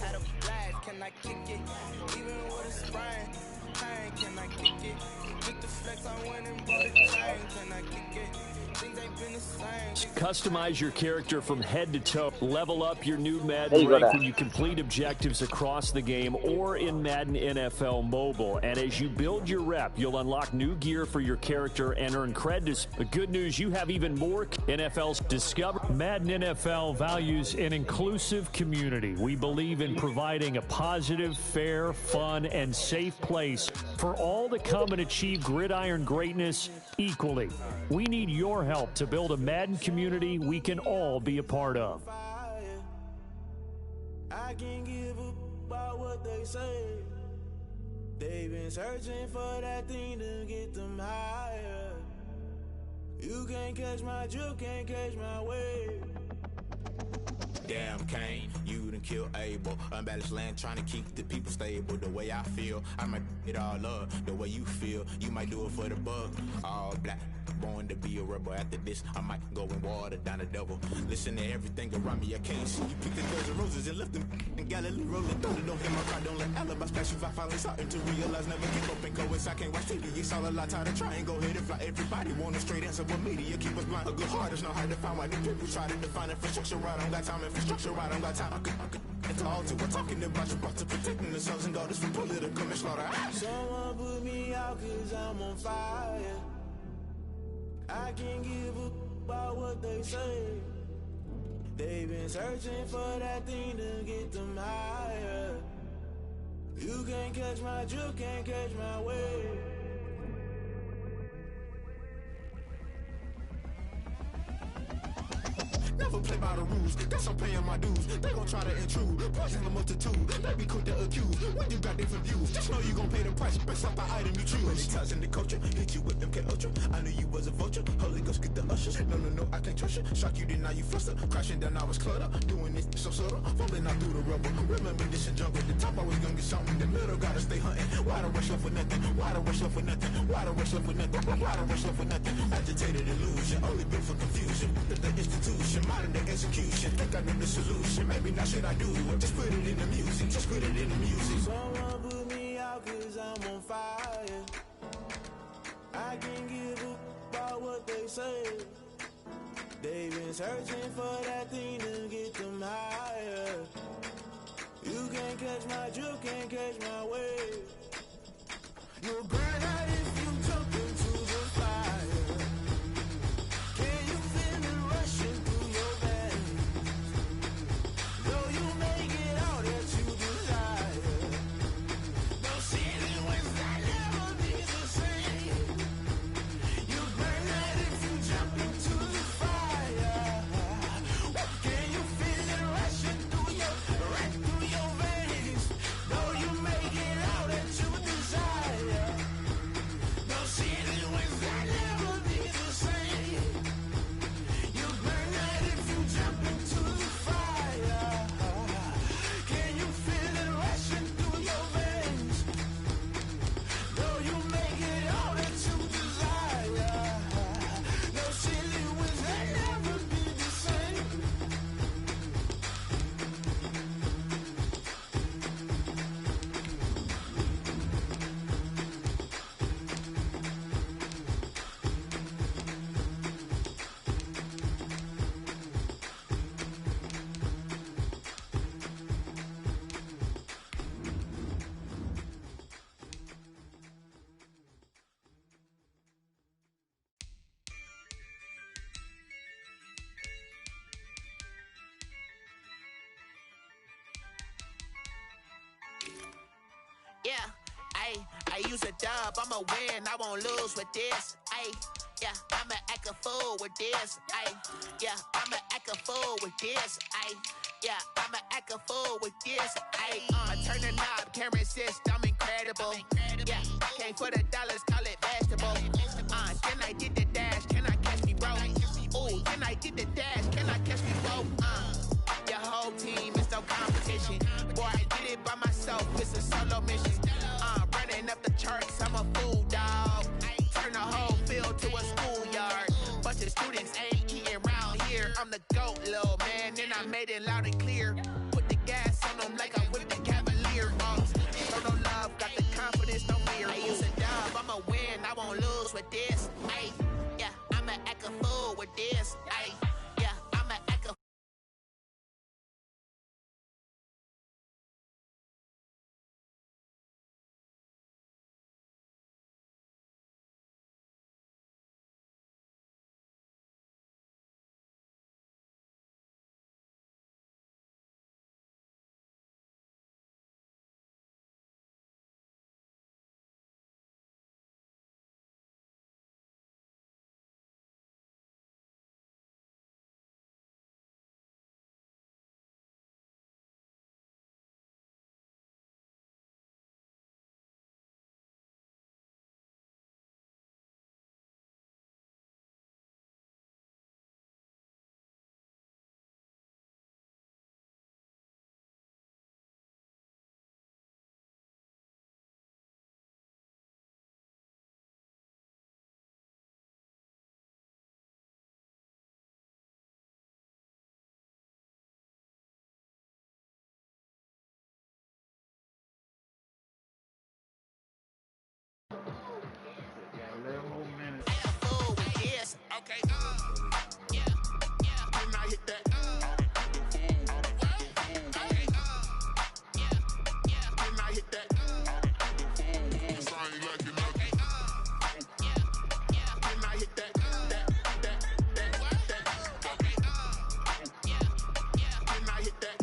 Customize your character from head to toe. Level up your new Madden rank when you complete objectives across the game or in Madden NFL Mobile. And as you build your rep, you'll unlock new gear for your character and earn credits. The good news, you have even more NFL's discover.
Madden NFL values an inclusive community. We believe in providing a positive, fair, fun, and safe place for all to come and achieve gridiron greatness equally. We need your help to build a Madden community we can all be a part of.
I can't give up about what they say. They've been searching for that thing to get them higher. You can't catch my drift, can't catch my wave. Damn, Kane, you done
kill Abel. Unbalanced land trying to keep the people stable. The way I feel, I might it all up. The way you feel, you might do it for the buck. All black, born to be a rebel. After this, I might go and water down the devil. Listen to everything around me, I can't see. You pick a dozen roses and left them in Galilee rolling. Thunder don't hit my car, don't let alibis pass you. I finally starting to realize, never give up and go. I can't watch TV, it's all a lot. Tired of trying, go ahead and fly. Everybody want a straight answer, but media keep us blind. A good heart is not hard to find. Why the people try to define infrastructure right? I don't got time, infrastructure right? I don't got time. I could it's all to we're talking about you, brought to protecting the sons and daughters from political manslaughter.
Someone put me out cause I'm on fire. I can't give a about what they say. They've been searching for that thing to get them higher. You can't catch my drift, can't catch my wave.
Never play by the rules, guess I'm paying my dues. They gon' try to intrude, poison the multitude. They be quick to accuse, when you got different views. Just know you gon' pay the price, based off the item you choose. Many times in the culture, hit you with them Ultra. I knew you was a vulture, Holy Ghost get the ushers. No, I can't trust you. Shock you, then now you fluster. Crashing down, I was cluttered. Doing this so subtle, fumbling out through the rubble. Remember this in jungle, the top always gonna get something. The middle gotta stay hunting. Why the rush left for nothing? Why the rush left for nothing? Why the rush left for nothing? Why the rush left for nothing? Agitated illusion, only built for confusion. The institution, modern day execution. Think I know the solution. Maybe not should I do it? Just put it in the music. Just put it in the music.
Someone put me out cause I'm on fire. I can't give a about what they say. They've been searching for that thing to get them higher. You can't catch my drift, can't catch my wave. You'll burn out if you jump into the fire. Can you feel it rushing through your veins? Though you may get all that you desire. No city was that never be the same. You burn out if you jump into the fire. Can you feel it rushing through your veins? Though you may get all that you desire. No city was that never be the same. You burn out if you jump into the fire. Can you feel it rushing through your veins? Though you may get all that you desire. No city was that never be the same.
Yeah, I use a dub, I'ma win, I won't lose with this. Yeah, I'ma act a fool with this. Yeah, I'ma act a fool with this. Yeah, I'ma act a fool with this. I turn the knob, camera assist, I'm incredible. Yeah, came for the dollars, call it vegetable. Then I did the dash, can I catch me, bro? Ooh, then I did the dash, can I catch me, bro? Your whole team is no competition. Boy, I did it by myself, it's a solo mission. Running up the charts, I'm a fool, dog. Turn the whole field to a schoolyard. Bunch of students ain't eating round here. I'm the GOAT, little man, and I made it loud and clear. Put the gas on them like I'm with the Cavalier. Show no love, got the confidence, no fear. I use a dub, I'ma win, I won't lose with this. Yeah, I'ma act a fool with this.
Okay, yeah, then I hit that. Then I hit that. Sound like you know. Okay, then I hit that.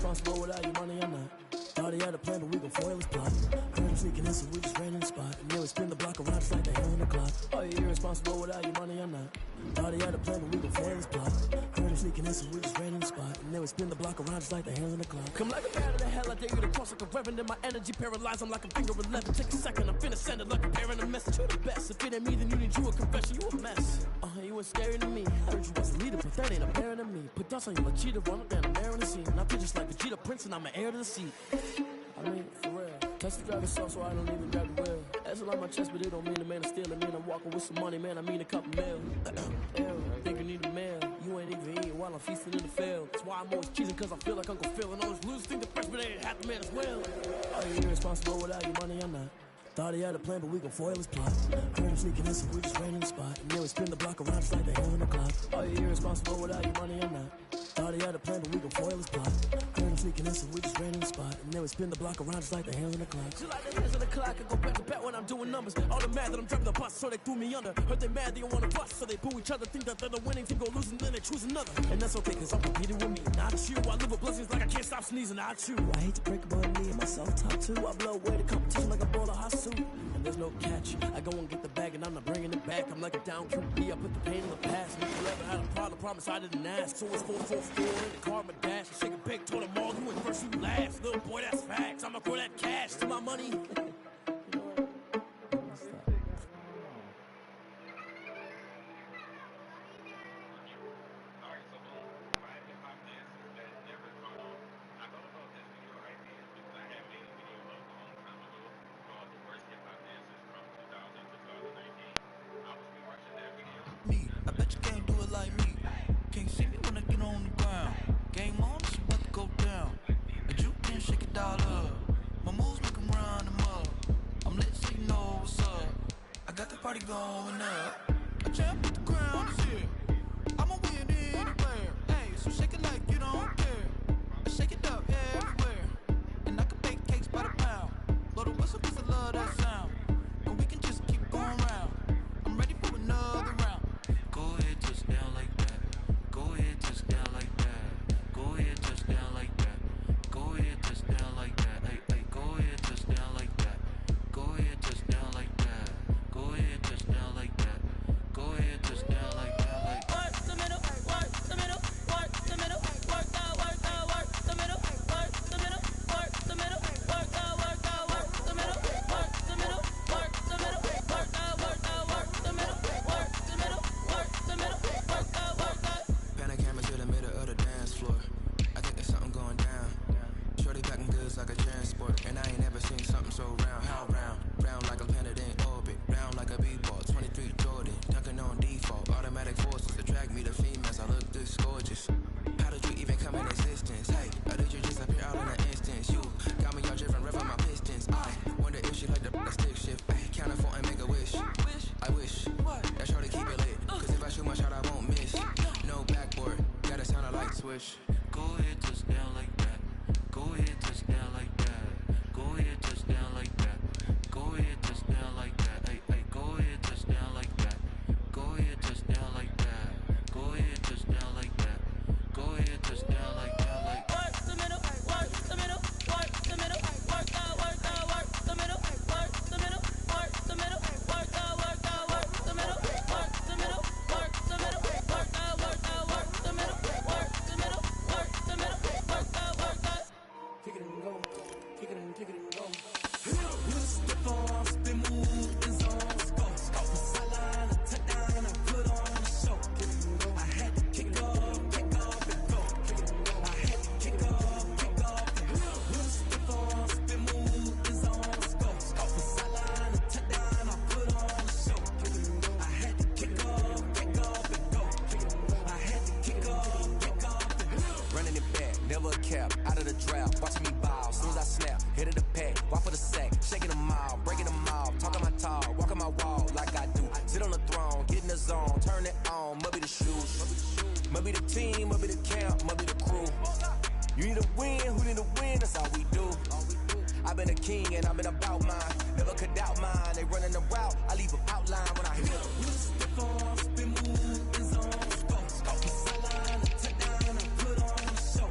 Irresponsible without your money, I'm not. Thought he had a plan, but we gon' foil his plot. Heard him sneaking in, so we just ran in the spot. And then we spin the block around just like the hell in the clock. Are you irresponsible without your money, I'm not. Thought he had a plan, but we gon' foil his plot. Heard him sneaking in, so we just ran in the spot. And then we spin the block around just like the hell in the clock. Come like a bat of the hell, I dare you to cross like a reverend. In my energy paralyzed, I'm like a finger 11. Take a second, I'm finna send it like a parent a message. You're the best. If it ain't me, then you need you a confession. You a mess. You was scary to me. I heard you was a leader, but that ain't apparent to me. Put dust on you like cheetah, run up down the narrow in the scene. And I feel just like Vegeta Prince, and I'm an heir to the seat. I mean, for real. Touch the driver's soft, so I don't even grab the wheel. That's a lot on my chest, but it don't mean a man to steal it. Man, I'm walking with some money, man. I mean a couple mil. Think you need a mail. You ain't even eating while I'm feasting in the field. That's why I'm always cheesing, cause I feel like Uncle Phil. And all those losers think the freshman ain't half the man as well. Are you irresponsible without your money? I'm not. Thought he had a plan, but we gon' foil his plot. Heard him sneaking in, so we just ran in the spot. And then we spin the block around just like the hell in the clock. Are you irresponsible without your money? I'm not. Thought he had a plan, but we gon' foil his plot. Heard him sneaking in, so we just ran in the spot. And then we spin the block around just like the hell in the clock. Just like the hands of the clock, I go back to back when I'm doing numbers. All the mad that I'm driving the bus, so they threw me under. Heard they mad, they don't wanna bust, so they boo each other. Think that they're the winning team, go losing, then they choose another. And that's okay, cause I'm competing with me, not you. I live with blessings like I can't stop sneezing, not you. I hate to break up on me and myself top two. I blow away the competition like a ball of hot soup. And there's no catch. I go and get the bag and I'm not bringing it back. I'm like a down QB. I put the pain in the past. Me forever had a problem. Promise I didn't ask. So it's 4-4-4 in the car, my dash. I shake a big, told them all. You went first, you last. Little boy, that's facts. I'ma throw that cash to my money.
me. I bet you can't do it like me. Can't see me when I get on the ground. Game on, it's about to go down. A juke can shake it all up. My moves make 'em run them up. I'm lit so you know what's up. I got the party going up. A champ with the crown is here. I'ma win anywhere. Hey, so shake it like you don't care. I shake it up everywhere. And I can bake cakes by the pound. Blow the whistle 'cause I love that sound. And we can just keep going round. I'm ready for another round. Go ahead, touch down like that. Go ahead, touch down like that. Go ahead, touch down like that. Go ahead, touch down like that. Hey, hey, go ahead, touch down like that. Go ahead, touch down like that. Go ahead, touch down like that. Go ahead, touch down like that. Like work the middle, work the middle, work the middle, work out, work the middle, work the middle, work the middle, work out, work the middle, work the middle, work the middle, work out, work the middle, work the middle, work the middle, work out, work out.
Pan a camera to the middle of the dance floor. I think there's something going down. Shorty packing goods like a transport, and I ain't never seen something so round. How round? Round like a planet in orbit, round like a b-ball. 23 Jordan, dunking on default. Automatic forces attract me to females. I look this gorgeous. How did you even come in existence? Hey, or did you just appear out in an instance? You got me all driven, revving my pistons. I wonder if she like the stick shift. Ay, count for and make a wish. I wish that shorty keep it lit. 'Cause if I shoot my shot, I won't miss. No backboard, gotta sound a light switch.
Go ahead, touch down like that. Go ahead, touch down like that. Go ahead, touch down like that. Go ahead, touch down like that. Hey, hey, go ahead, touch down like that. Go ahead, touch down like that. Go ahead, touch down like that. Go ahead, touch down like that. Like work the middle, work the middle, work the middle, work out, work the middle, work the middle, work the middle, work out, work the middle, work the middle, work the middle, work out, work the middle, work the middle, work the middle, work out, work out.
Kick it and go, kick it and go. Step on, spin, move, and zones, go. Sideline, I touch down, I put on a show. I had to kick off and go. I had to kick off and go. Step on, spin, move, and zones, go. Sideline, I touch down, I put on a show. I had to kick off and go. I had to kick off and go.
Running it back, never a cap, out of the drought, watching me ball, soon as I snap, hit of the pack, walk for the sack, shaking them all, breaking them off, talking my talk, walking my wall like I do, sit on the throne, get in the zone, turn it on, must be the shoes, must be the team, must be the camp, must be the crew, you need to win, who need to win, that's all we do, I've been a king and I've been about mine, never could doubt mine, they running the route, I leave them outline when I hit them.
Step on, spin, move, and zones, go. Sideline, I touch down, I put on a show.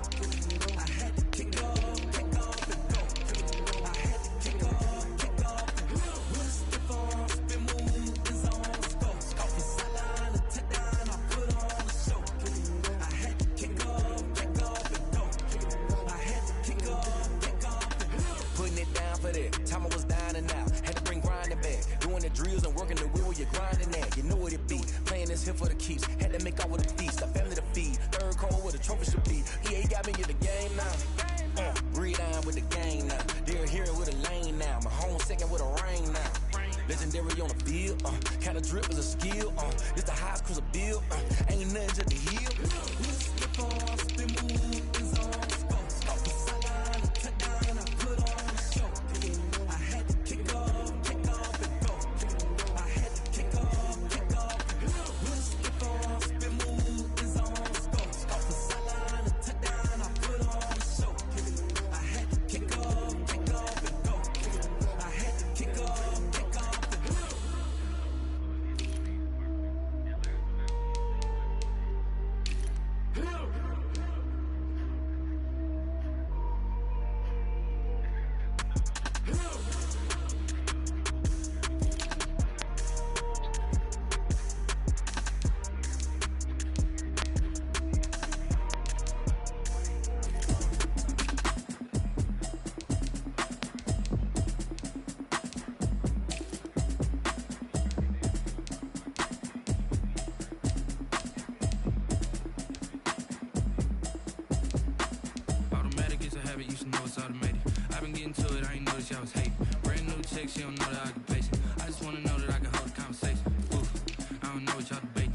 I had to kick off and go. I had to kick off and go. Step on, spin, move, and zones, go. Sideline, I touch down, I put on a show. I had to kick off and go. I had to kick off and go.
Putting it down for that, time I was down and out, had to bring grinding back, doing the drills and working the wheel where you're grinding at, you know what it be, playing this here for the keeps, had to make out with a feast, a family to feed, third cold where the trophy should be, EA got me in the game now, breathe on with the game now, they're here with a lane now, my home second with a rain now, legendary on the field, kind of drip is a skill, this the highest cruiser bill, ain't nothing to the hill.
Step on, spin, move, and zones, go. Sideline, I touch down, I put on a show. I had to kick off and go. I had to kick off and go. Step on, spin, move, and zones, go. Sideline, I touch down, I put on a show. I had to kick off and go. I had to kick off and go.
Automatic is a habit, you should know it's automated. I've been getting to it, I ain't noticed y'all was hating. Brand new chick, she don't know that I can place it. I just wanna know that I can hold a conversation. Oof, I don't know what y'all debating.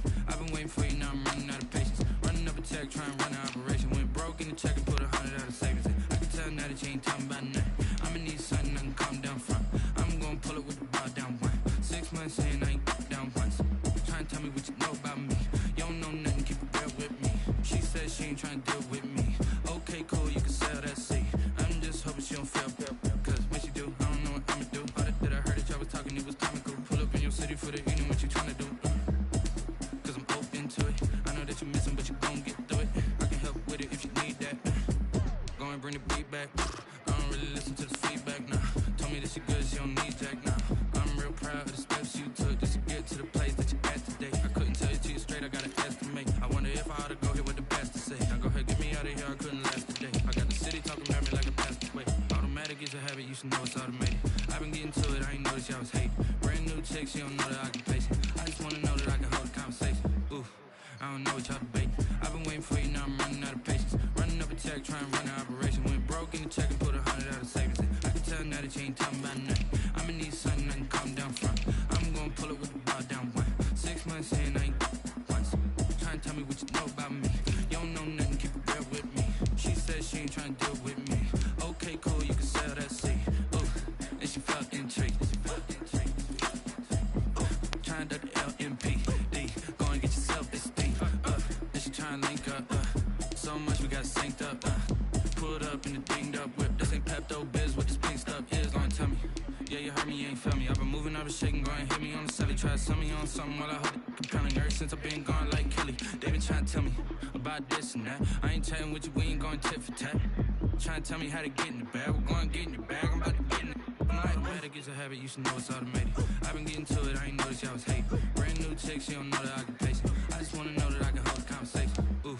check, try and run an operation. Went broke in the check and put 100 out of savings in. I can tell now that you ain't talking about nothing. I'ma need something I can calm down from. I'm gonna pull it with the bar down one. 6 months in, I ain't down once. Try and tell me what you know about me. You don't know nothing, keep it real with me. She said she ain't trying to deal with me. Okay, cool, you can sell that seat. I'm just hoping she don't feel. Cause when she do, I don't know what I'ma do. All that I heard that y'all was talking, it was comical. Pull up in your city for the evening, what you tryna do? Cause I'm open to it. I know that you're missing, but you gon' get through it. I can help with it if you need that. Go and bring the beat back. I don't really listen to the feedback, nah. Told me that she good, she don't need Jack, nah. I'm real proud of the steps you took just to get to the place that you at today. I couldn't tell you to you straight, I gotta estimate. I wonder if I ought to go here with the best to say. Now go ahead, get me out of here, I couldn't last today. I got the city talking about me like a pastor. Wait, automatic is a habit, you should know it's automated. I've been getting to it, I ain't noticed y'all was hating. Brand new chick, she don't know the occupation. I just wanna know that I can hold a conversation. Ooh, I don't know what y'all debate. I've been waiting for you, now I'm running out of patience. Running up a check, trying to run an operation. Went broke in the check and put 100 out of savings in. I can tell now that you ain't talking about nothing. I'ma need something I can calm down from. I'm gonna pull it with the bar down one. 6 months in, I ain't once. Trying to tell me what you know about me. You don't know nothing, keep it real with me. She said she ain't trying to deal with me. Okay, cool, you can sell that seat. Ooh, and she felt intrigued. Trying to the LMPD. Go and get yourself this thing. And she trying to link up. So much we got synced up. Pulled up in the dinged up whip. This ain't Pepto Biz, what this pink stuff is. Long tell me. Yeah, you heard me, you ain't feel me. I've been moving, I've been shaking, go and hit me on the celly. Try to sell me on something while I hold it compelling. Ever since I've been gone like Kelly, they been trying to tell me about this and that. I ain't chatting with you, we ain't going tit for tat. Trying to tell me how to get in the bag. We're going to get in the bag, I'm about to get in it. Automatic is a habit, you should know it's automated. I've been getting to it, I ain't noticed y'all was hating. Brand new chick, she don't know the occupation. I just wanna know that I can hold a conversation. Ooh,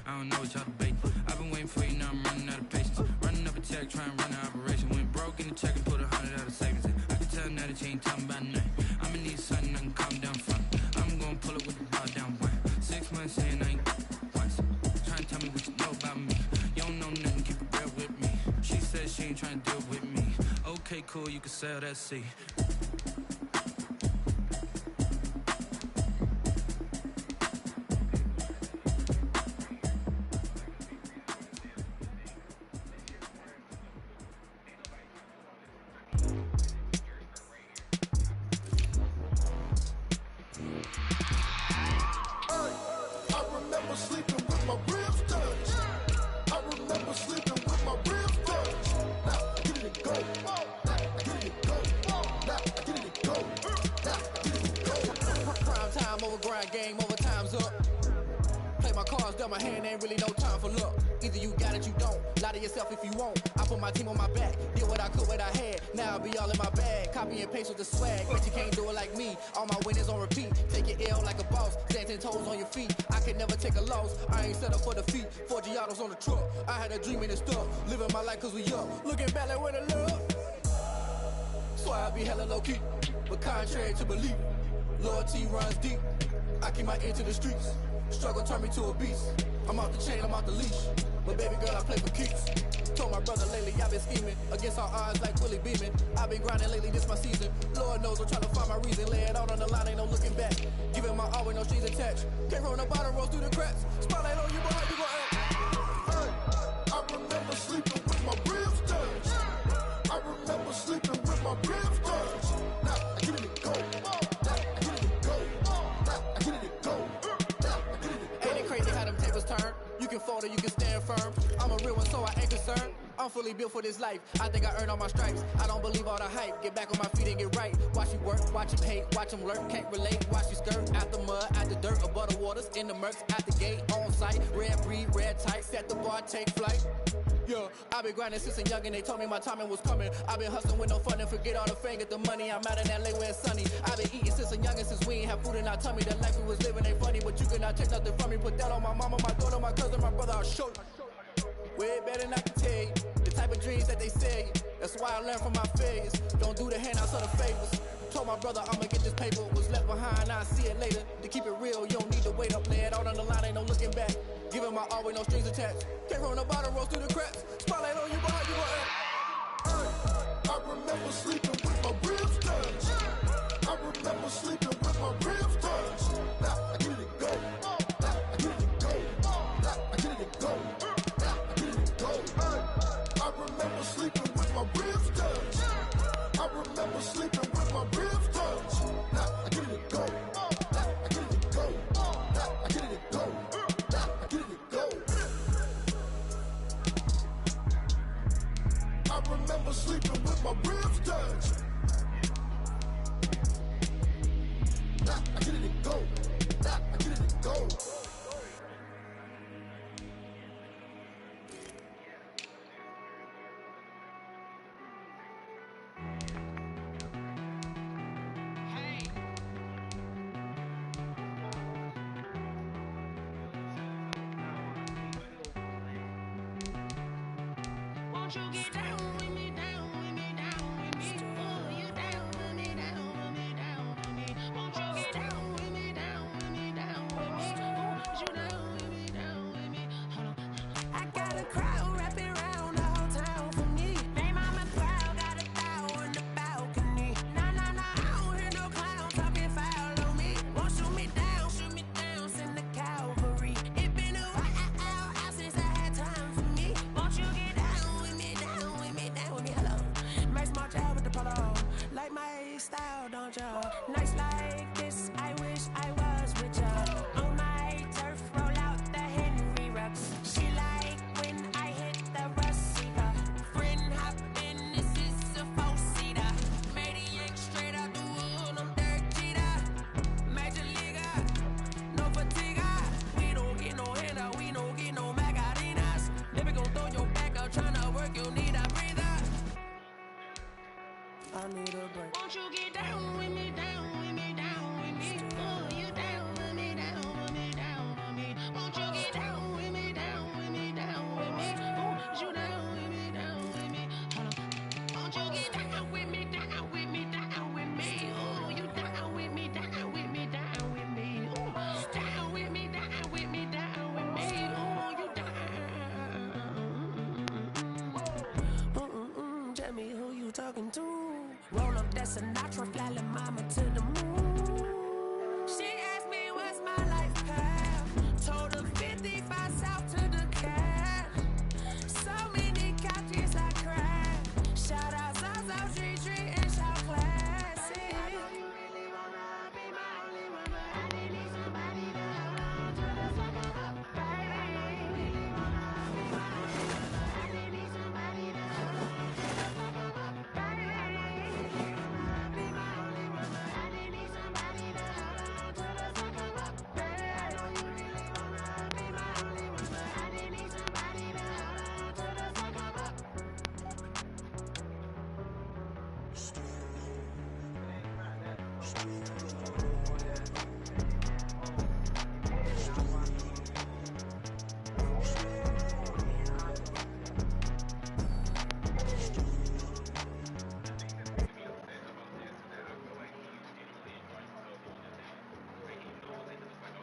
I don't know what y'all debate. I've been waiting for you, now I'm running out of patience. Running up a check, trying to run an operation. Went broke in the check and put 100 out of savings in. I can tell now that you ain't talking about nothing. I'ma need something I can calm down from. I'm gonna pull it with the bar down one. 6 months in, I ain't once. Trying to tell me what you know about me. You don't know nothing, keep it real with me. She said she ain't trying to deal with me. Okay, cool, you can sell that seat.
My hand ain't really no time for luck. Either you got it, you don't. Lie to yourself if you won't. I put my team on my back. Did what I could, what I had. Now I'll be all in my bag. Copy and paste with the swag. But you can't do it like me. All my winners on repeat. Take your L like a boss. Stand 10 toes on your feet. I can never take a loss. I ain't set up for defeat. 4 Giottos on the truck. I had a dream and it's stuff. Living my life cause we up. Looking back like where the love. So I be hella low key. But contrary to belief, loyalty runs deep. I keep my ear to the streets. Struggle turned me to a beast. I'm off the chain, I'm off the leash. But baby girl, I play for keeps. Told my brother lately, I've been scheming. Against all odds like Willie Beeman. I've been grinding lately, this my season. Lord knows I'm trying to find my reason. Lay it out on the line, ain't no looking back. Giving my all with no strings attached. Came from the bottom, rose through the cracks. Spotlight on you, boy, how you gon' act?
Hey, I remember sleeping with my ribs touched. I remember sleeping with my ribs touched. Now I get it go. Now I get it go. Now I get it go.
Ain't it crazy how them tables turn? You can fold or you can stand firm. I'm a real one, so I ain't concerned. I'm fully built for this life. I think I earned all my stripes. I don't believe all the hype. Get back on my feet and get right. Watch you work, watch him hate, watch him lurk. Can't relate, watch you skirt. Out the mud, out the dirt, above the waters, in the murks, at the gate, on site. Red breed, red tight, set the bar, take flight. Yeah, I've been grinding since a youngin', they told me my timing was coming. I've been hustling with no fun and forget all the fame, get the money. I'm out in LA where it's sunny. I've been eating since a youngin', since we ain't have food in our tummy. The life we was living ain't funny, but you cannot take nothing from me. Put that on my mama, my daughter, my cousin, my brother, I'll show you. Way better than I can tell you. The type of dreams that they sell you. That's why I learned from my failures. Don't do the handouts or the favors. Told my brother I'ma get this paper. Was left behind, I'll see it later. To keep it real, you don't need to wait up. Lay it out on the line, ain't no looking back. Giving my all with no strings attached. Came from the bottom, rose through the cracks. Spotlight on you, boy, how you gon' act?
Hey, I remember sleeping with my ribs touched. I remember sleeping with my ribs touched. Now I get it go. Now I get it go. Now I
Won't you get down with me, down with me, down with me? Oh, you down with me, down with me, down with me. Won't you get down with me, down with me, down with me? Oh, you down with me, down with me? Hold on. I got a crowd wrapping around the whole town for me. They mama proud, got a thou on the balcony. Nah, nah, nah, I don't hear no clown talking foul on me. Won't shoot me down, send the cavalry. It been a while since I had time for me. Won't you get down with me, down with me, down with me? Hello. Max my job with the polo. Like my style, don't ya? Nights like this, I wish I was with ya. On my turf, roll out the Henry rocks. She like when I hit the receiver. Friend hop in, this is a four-seater. Maniac straight out the wood, I'm Derek Jeter. Major leaguer, no fatigue. We don't get no handout, we don't get no Macarinas. Never gon' throw your back out, tryna work, you need a breather. I need a break. Won't you get down with me, down with me, down with me? Oh, you down with me, down with me, down with me? Won't you get down with me, down with me, down with me? Oh, you down with me, down with me? Hold on. Won't you get down with me, down with me, down with me? Oh, you down with me, down with me, down with me? Oh, down with me, down with me, down with me? Oh, you down. Tell me who you talking to. Roll up that Sinatra, fly la mama to the moon.